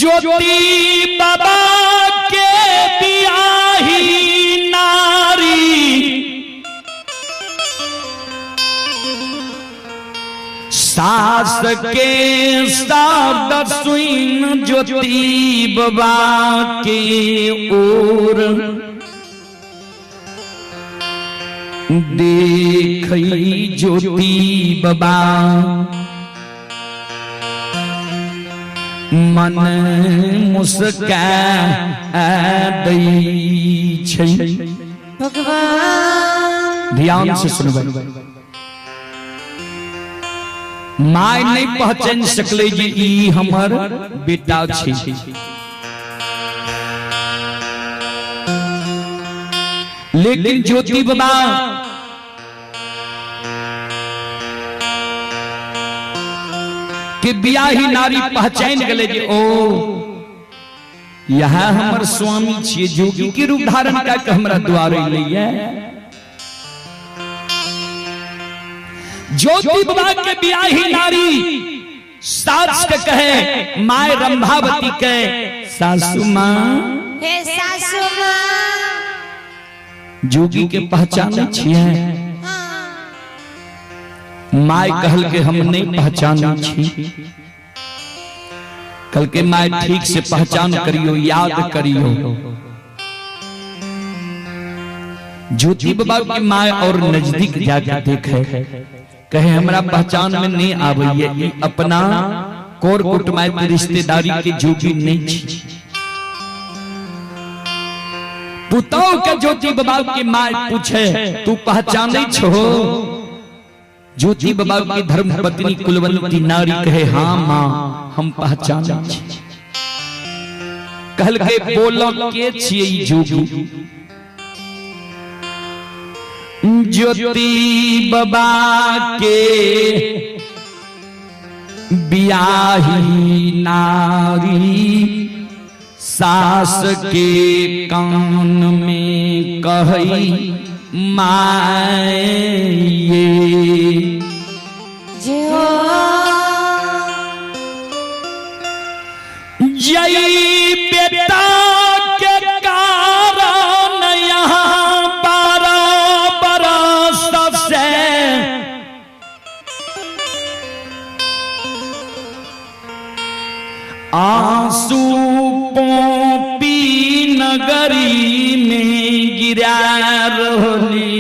ज्योति बाबा के बियाही नारी सास के शब्द सुन ज्योति बाबा के ओर देखई ज्योति बाबा मन मुस्का दै छै। भगवान ध्यान से सुनबै। माय नहीं पहचान सकले जी ई हमर बेटा छै। लेकिन ज्योति बाबा के बियाही नारी पहचान गले जे ओ यह हमर स्वामी छिए जोगी के रूप धारण करके हमरा द्वार अइले। ज्योति बाबा के बियाही नारी सास के कहे माय रंभावती के सासू मां हे सासू मां जोगी के पहचान छिए। माय कहल के हम नहीं पहचान छी। कल के माय ठीक से पहचान करियो याद करियो। ज्योति बाबा की माय और नजदीक जाकर देखे कहे हमरा पहचान में नहीं आवे। अपना कोर कुटुंब रिश्तेदारी के जोगी नहीं छी। पुतौ के ज्योति बाबा की माय पूछे तू पहचाने छो। ज्योति बाबा की धर्म पत्नी कुलवंती नारी कहे हाँ मां हम पहचाने छी। कहल के बोलो के छिए जोगी। ज्योति बाबा के बियाही नारी सास के कान में कही माए जो जय बेटा के कारण यहाँ 12 बरस से आंसू पोपी नगरी में गिरा रही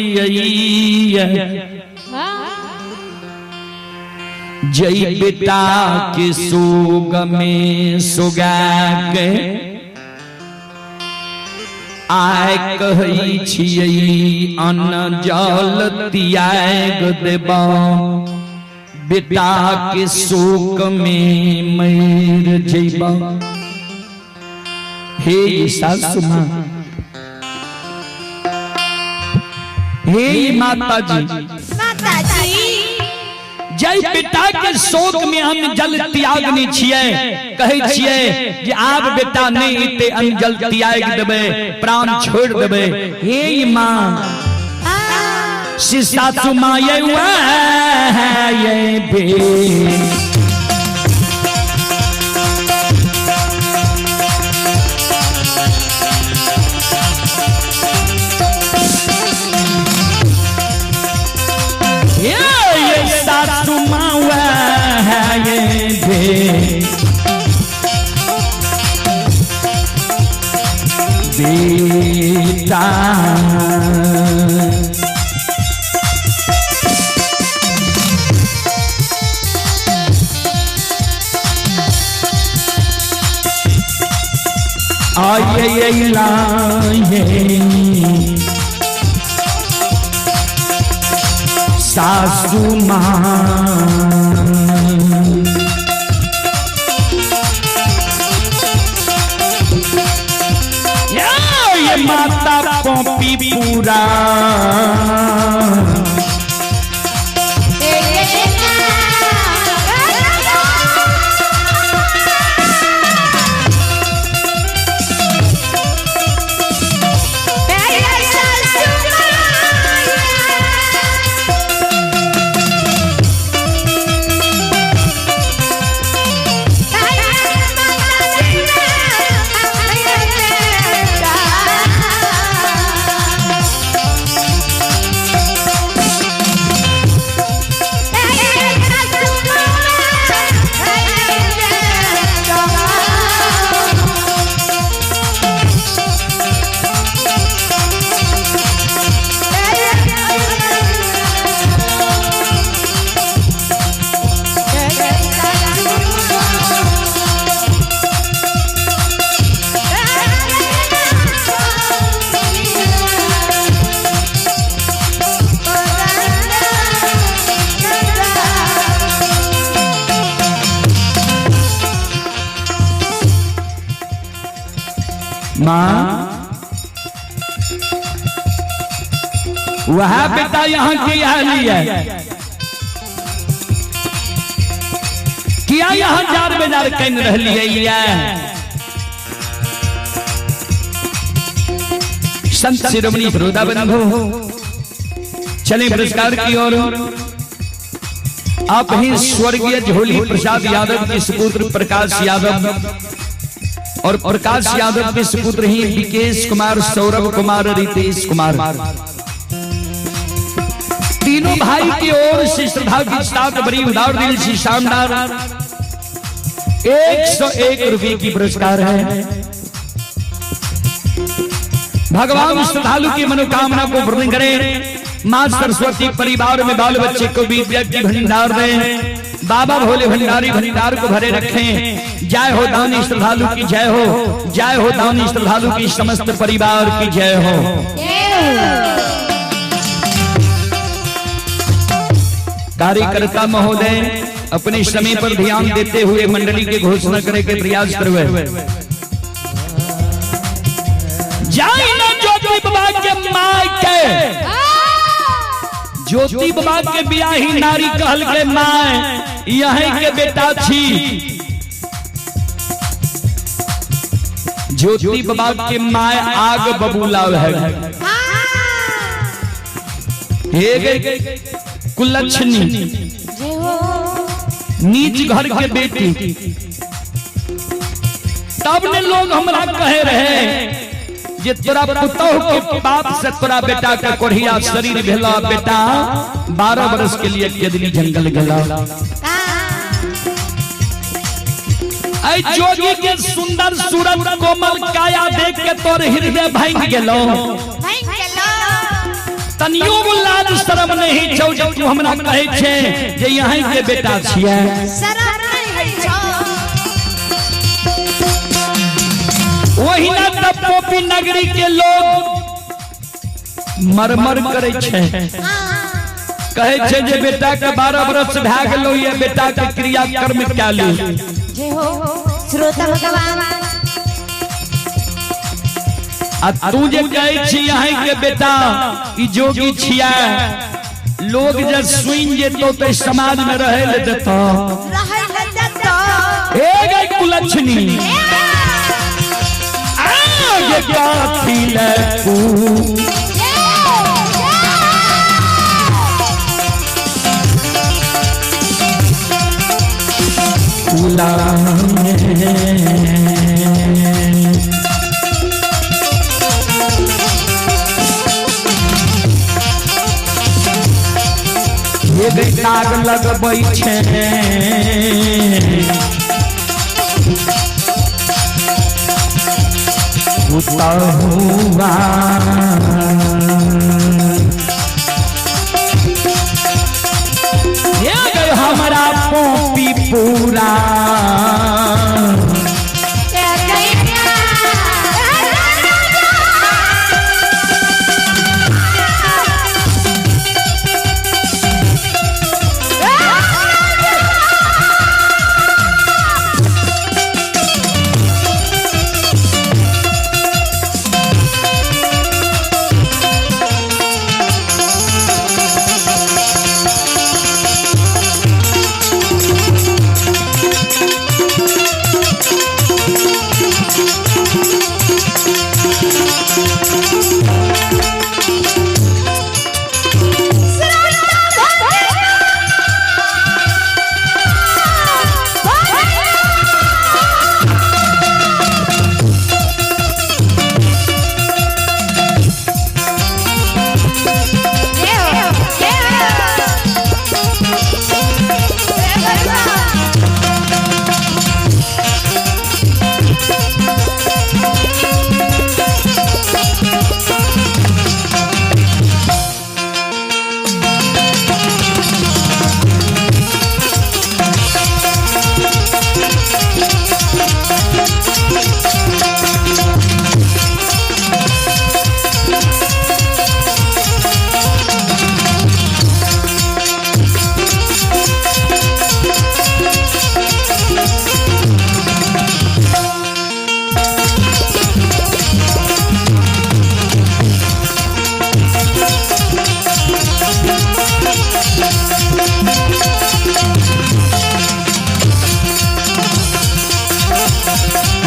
जय बेटा के सोग में सुगा के आय कहै छियै अन्न जल त्याग देबा बेटा के शोक में मर जइबा। हे सासु माँ, हे माता जी, जय बेटा के शोक में हम जल त्यागने छियै, कहै छियै जे आब बेटा नहीं एते अन्न जल त्याग देबै, प्राण छोड़ देबै। हे माँ सासु माँ ये बे सासु माँ ये बे बेटा आये सासु माँ ये माता पोपी पूरा वह बेटा यहाँ की किया यहाँ जार बेजार कन रही संत शिरोमणि वृंदावन हो चले पुरस्कार की ओर। आप ही स्वर्गीय झोली प्रसाद यादव के सुपुत्र प्रकाश यादव और प्रकाश यादव के सुपुत्र ही विकेश कुमार, सौरभ कुमार, रितेश कुमार, तीनों भाई की ओर से श्रद्धा की साथ बड़ी उदार दिल से शानदार 101 रुपए की पुरस्कार है। भगवान श्रद्धालु की मनोकामना को पूर्ण करें। मां सरस्वती परिवार में बाल बच्चे को विद्या की भंडार दें। बाबा भोले भंडारी भंडार को भरे रखें। जय हो दानी श्रद्धालु की जय हो, जय हो दानी श्रद्धालु की समस्त परिवार की जय हो। कार्यकर्ता महोदय अपने समय पर ध्यान देते हुए मंडली की घोषणा करे के प्रयास करवे। जाई ना ज्योति बाबा के माय के, ज्योति बाबा के बियाही नारी कहल के माय यहीं के बेटा छी। ज्योति बाबा के माय आग बबूला है कुलक्षणी नीच घर के बेटी। तब ने लोग हमरा कहे रहे जे तोरा पुतौह के बाप से तोरा बेटा के कोढ़िया शरीर भेला, बेटा 12 वर्ष के लिए केदली जंगल गेला। ऐ जोगी के सुंदर सूरत कोमल काया देख के तोर हृदय भांग गेलो। तनियो लाज शरम नहीं छौ जे तू हमरा कहे छे जे यहीं के बेटा छियै। शरम नहीं छौ। वही ना तब पोपी नगरी के लोग मरमर करे छे, कहे छे जे बेटा के 12 वर्ष भए गेलो, ये बेटा के क्रिया कर्म क्या ली। जय हो श्रोता भगवान। आ तू जे कहे छी यहीं के बेटा ई जोगी छिया, लोग जे सुइन जे तो समाज में रहे ले देता। रहे ले देता। ए गई कुलक्षणी आगे क्या थी ले तू ये दाग लगबै छै हुआ ये गए हमारा पोपी पूरा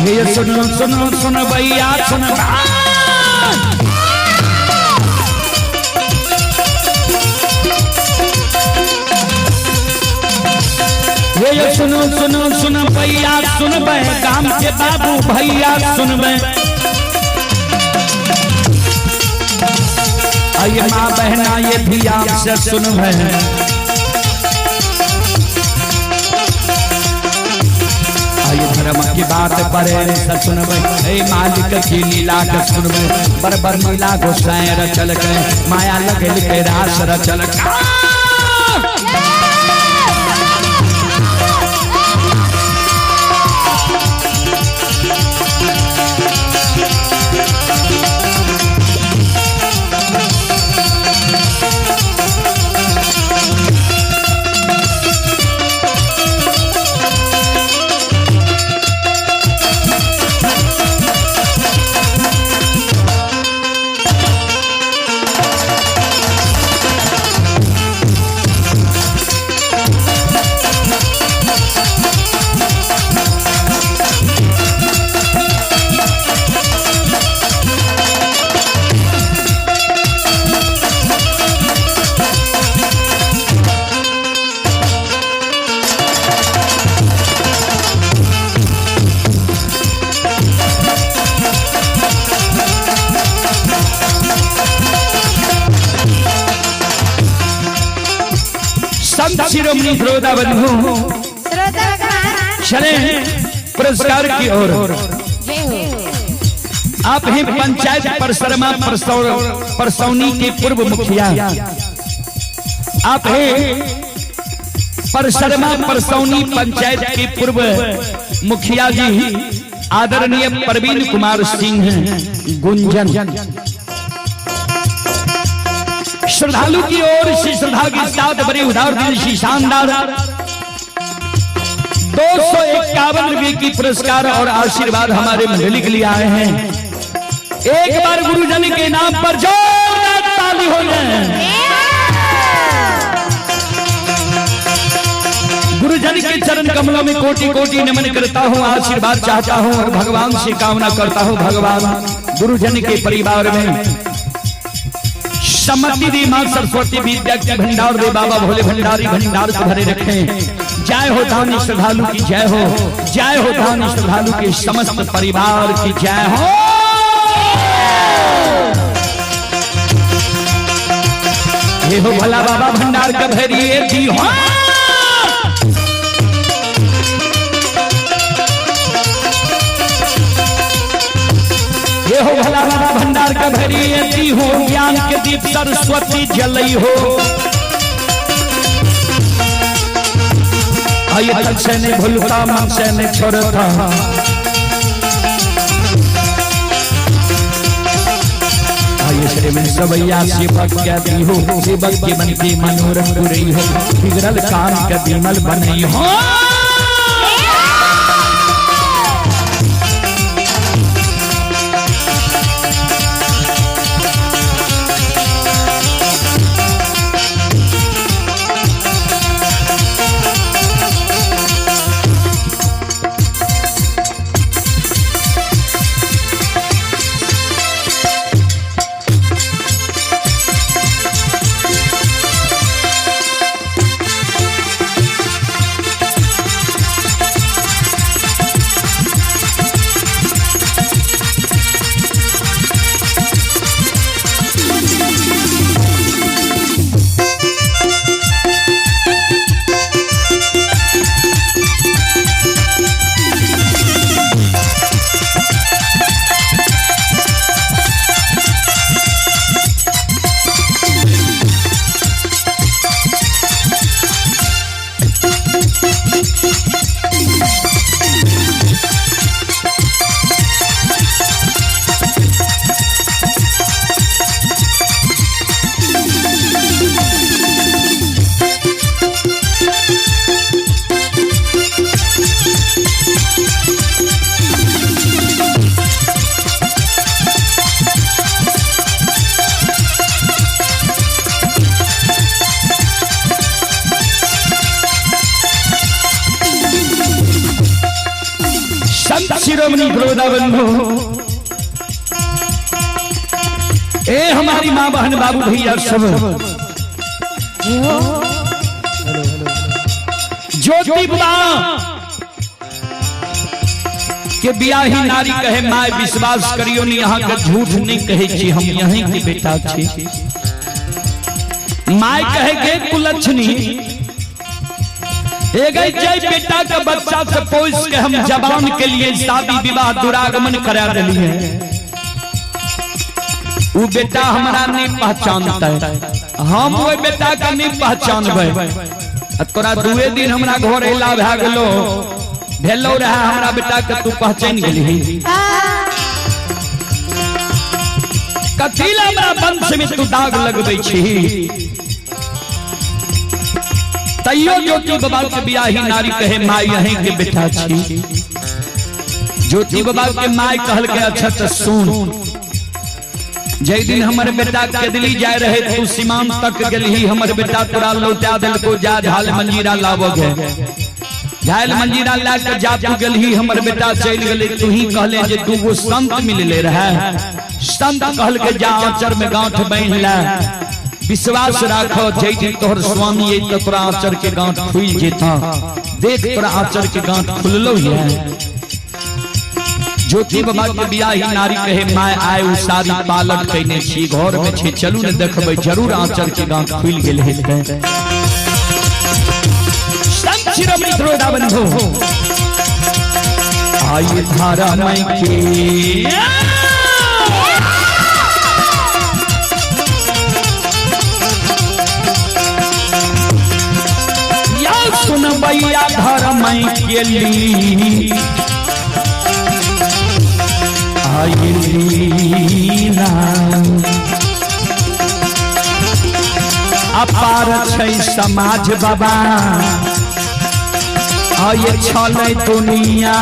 ये सुनो सुनो सुनो भैया सुनो ये सुनो सुनो सुनो भैया सुन बे काम के बाबू भैया सुन बे आइए माँ बहना ये भी आपसे सुन बे धर्म की बात परे सुनबे मालिक की लीला के सुनबे बरबर लीला गोसाई रचल के माया लगल के रास रचल संत शिरोमणि श्रोता बंधु श्रोता भगवान चले पुरस्कार की ओर। आप हैं पंचायत परसरमा परसौनी के पूर्व मुखिया। आप हैं परसरमा परसौनी पंचायत के पूर्व मुखिया जी आदरणीय प्रवीण कुमार सिंह गुंजन। श्रद्धालु की ओर से श्रद्धा के साथ बड़े उदार दिल से शानदार 251 रुपए की पुरस्कार और आशीर्वाद हमारे मंडली के लिए आए हैं। एक बार गुरुजन के नाम पर जोरदार ताली हो जाए। गुरुजन के चरण कमलों में कोटि कोटि नमन करता हूँ, आशीर्वाद चाहता हूँ और भगवान से कामना करता हूँ भगवान गुरुजन के परिवार में सम्मति दी, मां सरस्वती विद्या के भंडार दे, बाबा भोले भंडारी भंडार को भरे रखें। जय हो दानी श्रद्धालु की जय हो, जय हो दानी श्रद्धालु के समस्त परिवार की जय हो। ये हो भला बाबा भंडार का भरिए दी हो। ये हो भला बाबा भंडार का भरिए दी हो, ज्ञान के दीप सरस्वती जलई हो। आइए तन से ने भूलता मन से ने छोड़ता, आइए श्री में सबैया सेवक क्या दी हो, सेवक के मन के मनोरथ पूरी हो, बिगड़ल कान का विमल बनई हो। शिरोमणि गुरुदा बंधु, ए हमारी माँ बहन बाबू भैया सब, ज्योति के बियाही नारी कहे माय विश्वास करियो नहीं, यहाँ का झूठ नहीं कहे छी, हम यहीं के बेटा छी। माय कहे के कुलक्षणी जय बेटा का बच्चा से पोस के हम जवान के लिए शादी विवाह दुरागमन करा दिली है। वो बेटा हमारा नहीं पहचानता है, हम वो बेटा का नहीं पहचानबे। तोरा दुए दिन हमारा घर एला भे गेलो भेलो रहा, हमारा बेटा के तू पहचान गेली कथीला हमरा वंश में तू दाग लगबै छी। तैयो ज्योति बाबा के बियाही नारी कहे माय यहीं के बेटा छी। ज्योति बाबा के माय कहल के अच्छा तो सुन, जय दिन हमारे बेटा के दिल्ली जाए रहे तू सीमांत तक गेली, हमर बेटा तोरा लौटा दिल को जा झाल मंजीरा लावोगे। झाल मंजीरा ला के जा तू गेली, हमर बेटा चल गेले, तू ही कहले जे तू वो संत मिलले रहे। संत कहल के जा आचर में गांठ बांध ला, विश्वास राखो जय दिन तोहर स्वामी ये तो तोरा आचर के गांठ खुल जेता। देख तोरा आचर के गांठ खुललो है। ज्योति बाबा के बियाही नारी कहे माय आय उ शादी पालक कइने छी, घर में छी, चलू ने देखबै जरूर आचर के गांठ खुल गेल हेतै। शिरोमणि श्रोता बंधु आई धारा मई की या सुन भैया धारा मई के ली आई लीला अपार छै समाज बाबा आये छले दुनिया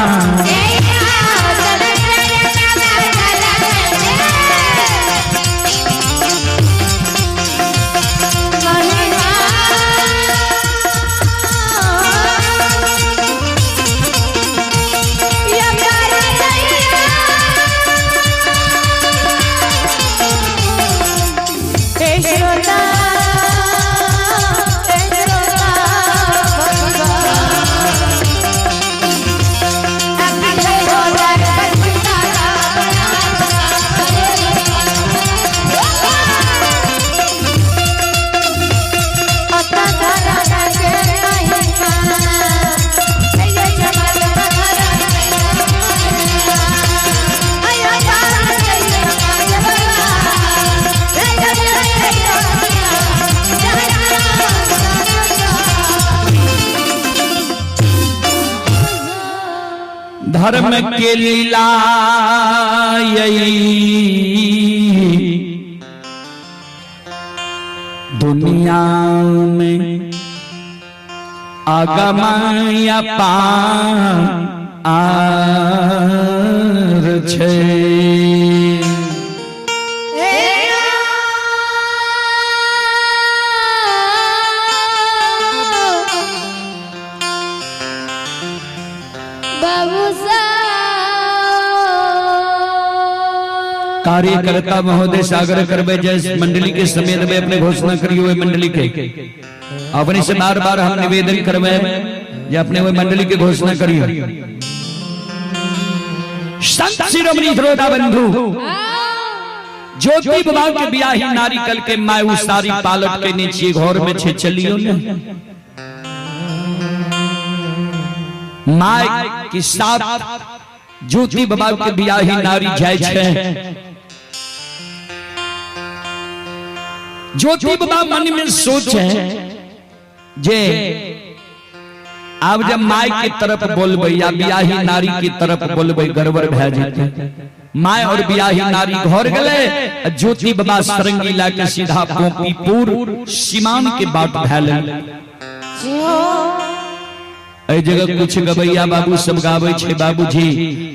धर्म के लीला दुनिया में आगमय पार छे कार्यकर्ता महोदय सागर करबे जय मंडली के समेत में अपने घोषणा करियो मंडली के अपने से बार बार हम निवेदन करबे जे अपने वो मंडली के घोषणा करियो संत शिरोमणि श्रोता बंधु ज्योति बाबा के बियाही नारी कल के माय उसारी पालक के नीचे घर में छे चलियो ने माय के साथ ज्योति बाबा के बियाही नारी जाय छे ज्योति बाबा मन में सोचे जे अब जब माय की तरफ बोलबे या बियाही नारी की तरफ बोलबे गड़बड़ भै जेते माय और बियाही नारी घर गले ज्योति बाबा सरंगीला के सीधा पोपीपुर सीमान के बाट भैले ए जगह कुछ गबैया बाबू सब गावे छे बाबूजी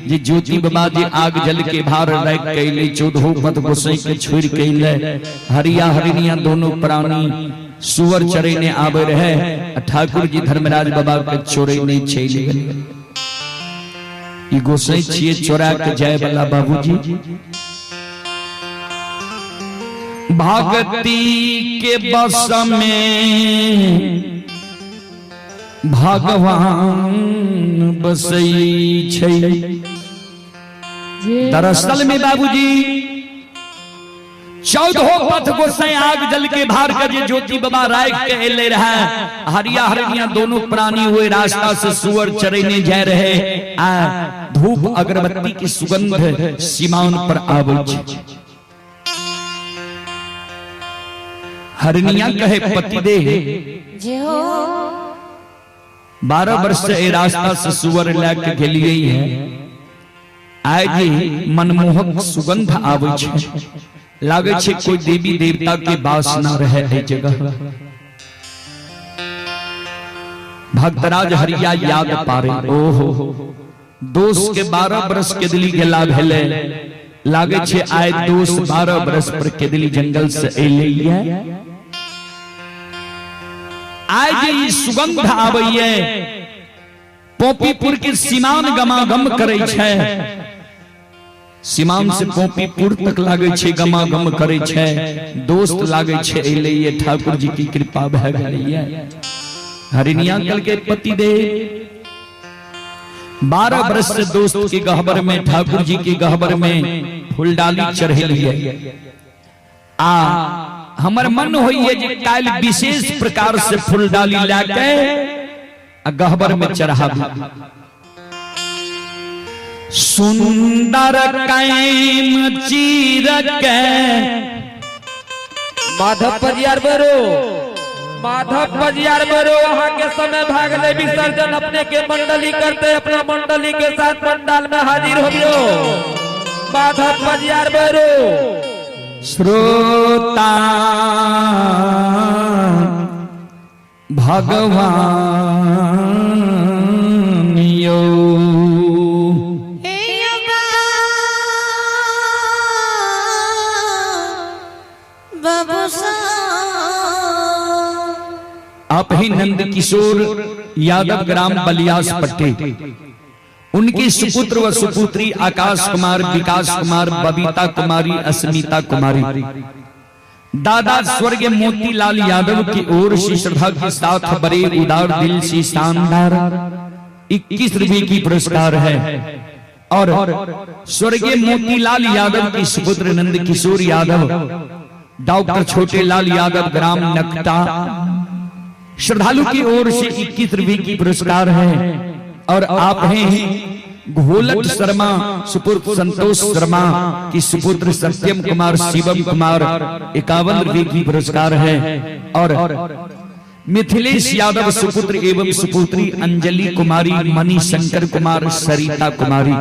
जे ज्योति बाबा जी आग जल के भार रख कैले 14 पद गोसाई के छोड़ कैले हरिया हरिनिया दोनों प्राणी सुअर चरे ने आवे रहे ठाकुर जी धर्मराज बाबा के चोरे ने छेले ई गोसाई छिए चोरा के जाय वाला बाबूजी भक्ति के बस में भगवान बसई छै दरअसल में बाबूजी 14 पथ गोसाई आग जल के भार कर ज्योति बाबा राय के ले रहा हरिया हरिया दोनों प्राणी हुए रास्ता से सुअर चरने जा रहे धूप अगरबत्ती की सुगंध सीमान पर आवे छै हरिनिया कहे पति दे जे हो 12 वर्ष से ए रास्ता से सुअर लेके गेलिए है आय जी मनमोहक सुगंध आवे छै लागे छै कोई देवी देवता के वास न रहे ए जगह भक्तराज हरिया याद पारे ओहो दोस्त के 12 वर्ष के दिली गेला भेले लागे छै आय दोस्त 12 वर्ष पर के दिली जंगल से एलिए आज ई सुगंध आबैये पोपीपुर के सीमान गमागम करे छै सीमान से पोपीपुर तक लागे छै गमागम करे छै दोस्त लागे छै एले ये ठाकुर जी की कृपा भै गेलिए हरिनिया कल के पति दे 12 वर्ष से दोस्त के गहबर में ठाकुर जी के गहबर में फूलडाली चढ़ेलिए हमर मन होइए जे काल विशेष प्रकार से फूलडाली लाके गहबर में चढ़ा सुंदर कैम चीर के माधव पजियार बरो वहाँ के समय भागले विसर्जन अपने के मंडली करते अपना मंडली के साथ पंडाल में हाजिर हो गयो माधव पजियार बरो श्रोता भगवान यो आप ही नंद किशोर यादव ग्राम बलियास पट्टी उनकी सुपुत्र व सुपुत्री आकाश कुमार, विकास कुमार, बबीता कुमारी, अस्मिता कुमारी दादा स्वर्गीय मोतीलाल यादव की ओर से श्रद्धा के साथ बड़े उदार दिल से शानदार 21 रुपए की पुरस्कार है। और स्वर्गीय मोतीलाल यादव की सुपुत्र नंद किशोर यादव, डॉक्टर छोटे लाल यादव ग्राम नकटा श्रद्धालु की ओर से 21 रुपए की पुरस्कार है। और आप हैं घोलट शर्मा सुपुत्र संतोष शर्मा की सुपुत्र सत्यम कुमार, शिवम कुमार 51 रुपए की पुरस्कार है। और मिथिलेश यादव सुपुत्र एवं सुपुत्री अंजलि कुमारी, मणि शंकर कुमार, सरिता कुमारी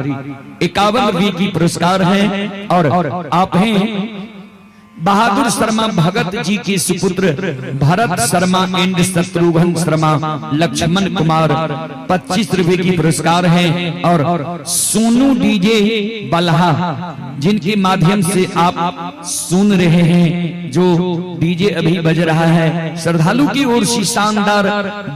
51 रुपए की पुरस्कार है। और आप हैं बहादुर शर्मा भगत जी के सुपुत्र भरत शर्मा एंड शत्रुघ्न शर्मा, लक्ष्मण कुमार 25 रुपए की पुरस्कार है। और सोनू डीजे बल्हा जिनके माध्यम से आप सुन रहे हैं, जो डीजे अभी बज रहा है, श्रद्धालु की ओर से शानदार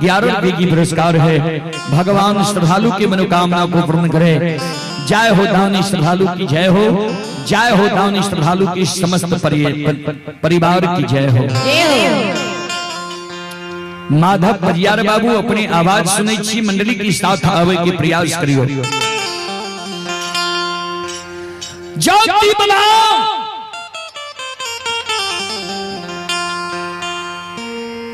11 रुपए की पुरस्कार है। भगवान श्रद्धालु की मनोकामना को पूर्ण करे। जय हो दानी श्रद्धालु की जय हो, जय हो दानी श्रद्धालु की समस्त परिवार की जय हो। माधव पजियार बाबू अपनी आवाज सुनै छी, मंडली के साथ आवे के प्रयास करियो। ज्योति बनाओ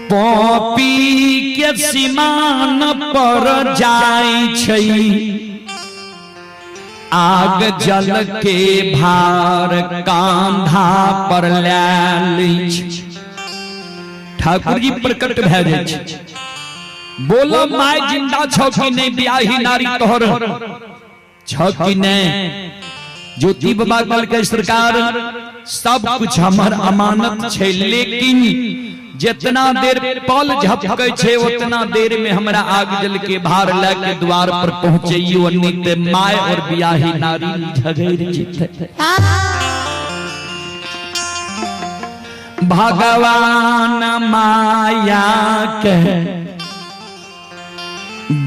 पॉपी के सीमान पर जाय छै, आग जल के भार कांधा पर लै छै। ठाकुर जी प्रकट भै जाय छै, बोलो माय जिंदा छौ कि नहीं, बियाही नारी तोहर छौ कि नहीं। ज्योति बाबा कल के सरकार सब कुछ हमर अमानत छै, लेकिन जितना देर पल झपकै छै उतना देर में हमरा आग जल के भार ले के द्वार पर पहुंचैयो, नित्य माय और बियाही नारी झगड़ जिते। भगवान माया के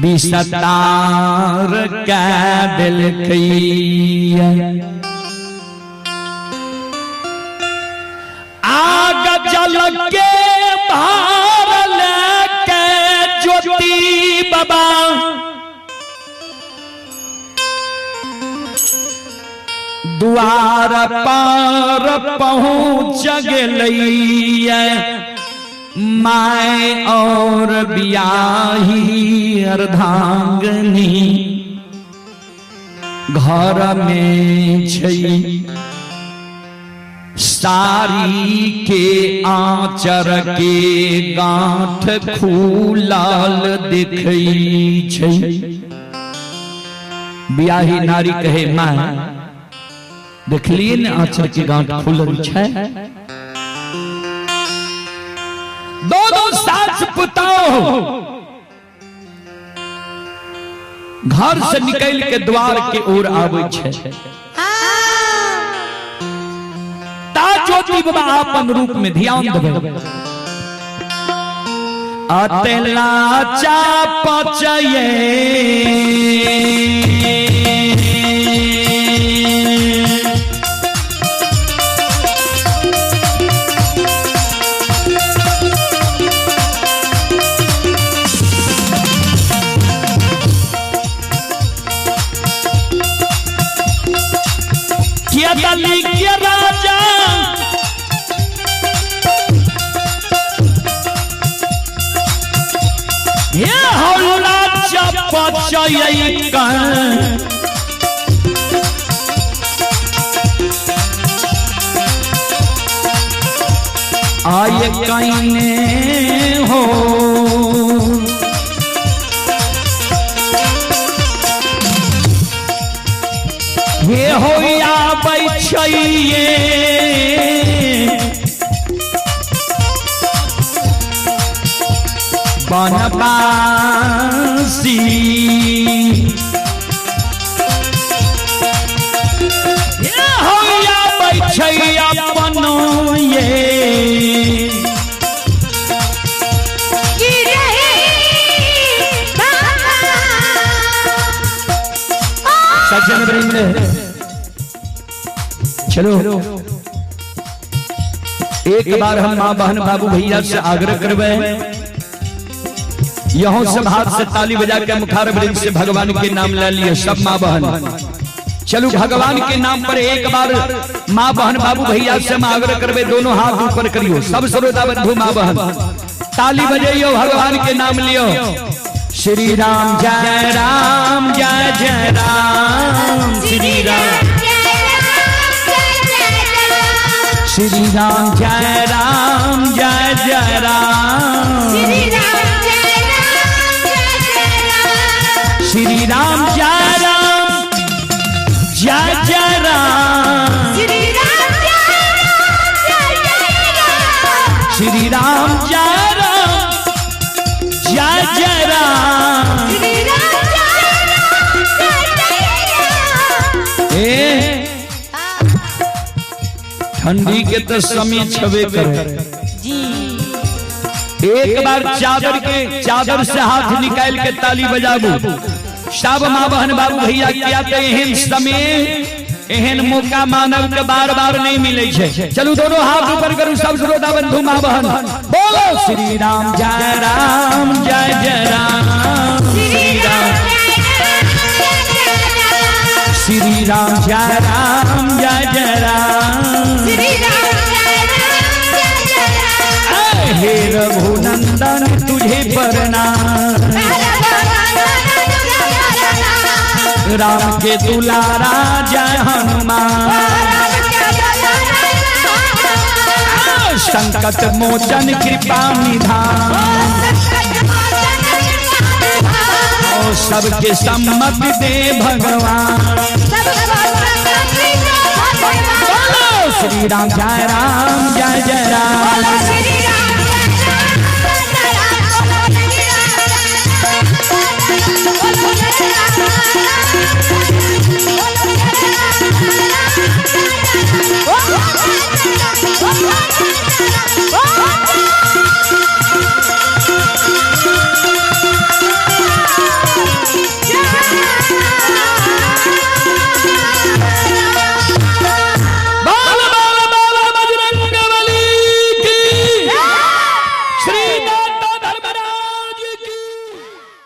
विस्तार कै देलकै, आग जल के भार लेके ज्योति बाबा द्वार पर पहुंच गेलैया। माय और बियाही अर्धांगनी घर में छै, सारी के आंचर के गांठ खुलाल दिखै छै। बियाही नारी कहे मां देखलिए ने आंचर के गांठ खुलल छै। दोनों सास पुतौह घर से निकल के द्वार के ओर आबै छै। ज्योति बाबा अपन रूप में ध्यान देवे, अतेला चापचये किया दली किया राजा ये हौला पचई आय कईने हो हे हो या बैठिए बनबासी हे हो या बैठिए अपनो ये सज्जन वृंद चलो एक बार हम माँ बहन बाबू भैया से आग्रह करवे यहों सब हाथ से ताली बजा के मुखार वृंद से भगवान के नाम ले लिए सब माँ बहन चलो भगवान के नाम पर एक बार माँ बहन बाबू भैया से हम आग्रह करवे दोनों हाथ ऊपर करियो सब श्रोता बंधु माँ बहन ताली बजाइयो भगवान के नाम लियो श्री राम जय राम जय जय राम श्री राम श्री राम जय राम जय जय राम श्री राम जय राम जय जय राम श्री राम जय राम जय जय राम ठंडी के तो समय छवे करे एक बार चादर से हाथ निकाल के ताली बजाबू सब माँ बहन बाबू भैया किया तो एहन समय एहन मौका मानव के बार बार नहीं मिले छे चलो दोनों हाथ ऊपर करू सब श्रोता बंधु माँ बहन बोलो श्री राम जय राम जय जय राम श्री राम श्री राम जय राम जय जय राम हे रघुनंदन तुझे प्रणाम राम के दुलारा जय हनुमान संकट मोचन कृपा निधान और सबके सम्मति दे भगवान श्री राम जय राम जय जय राम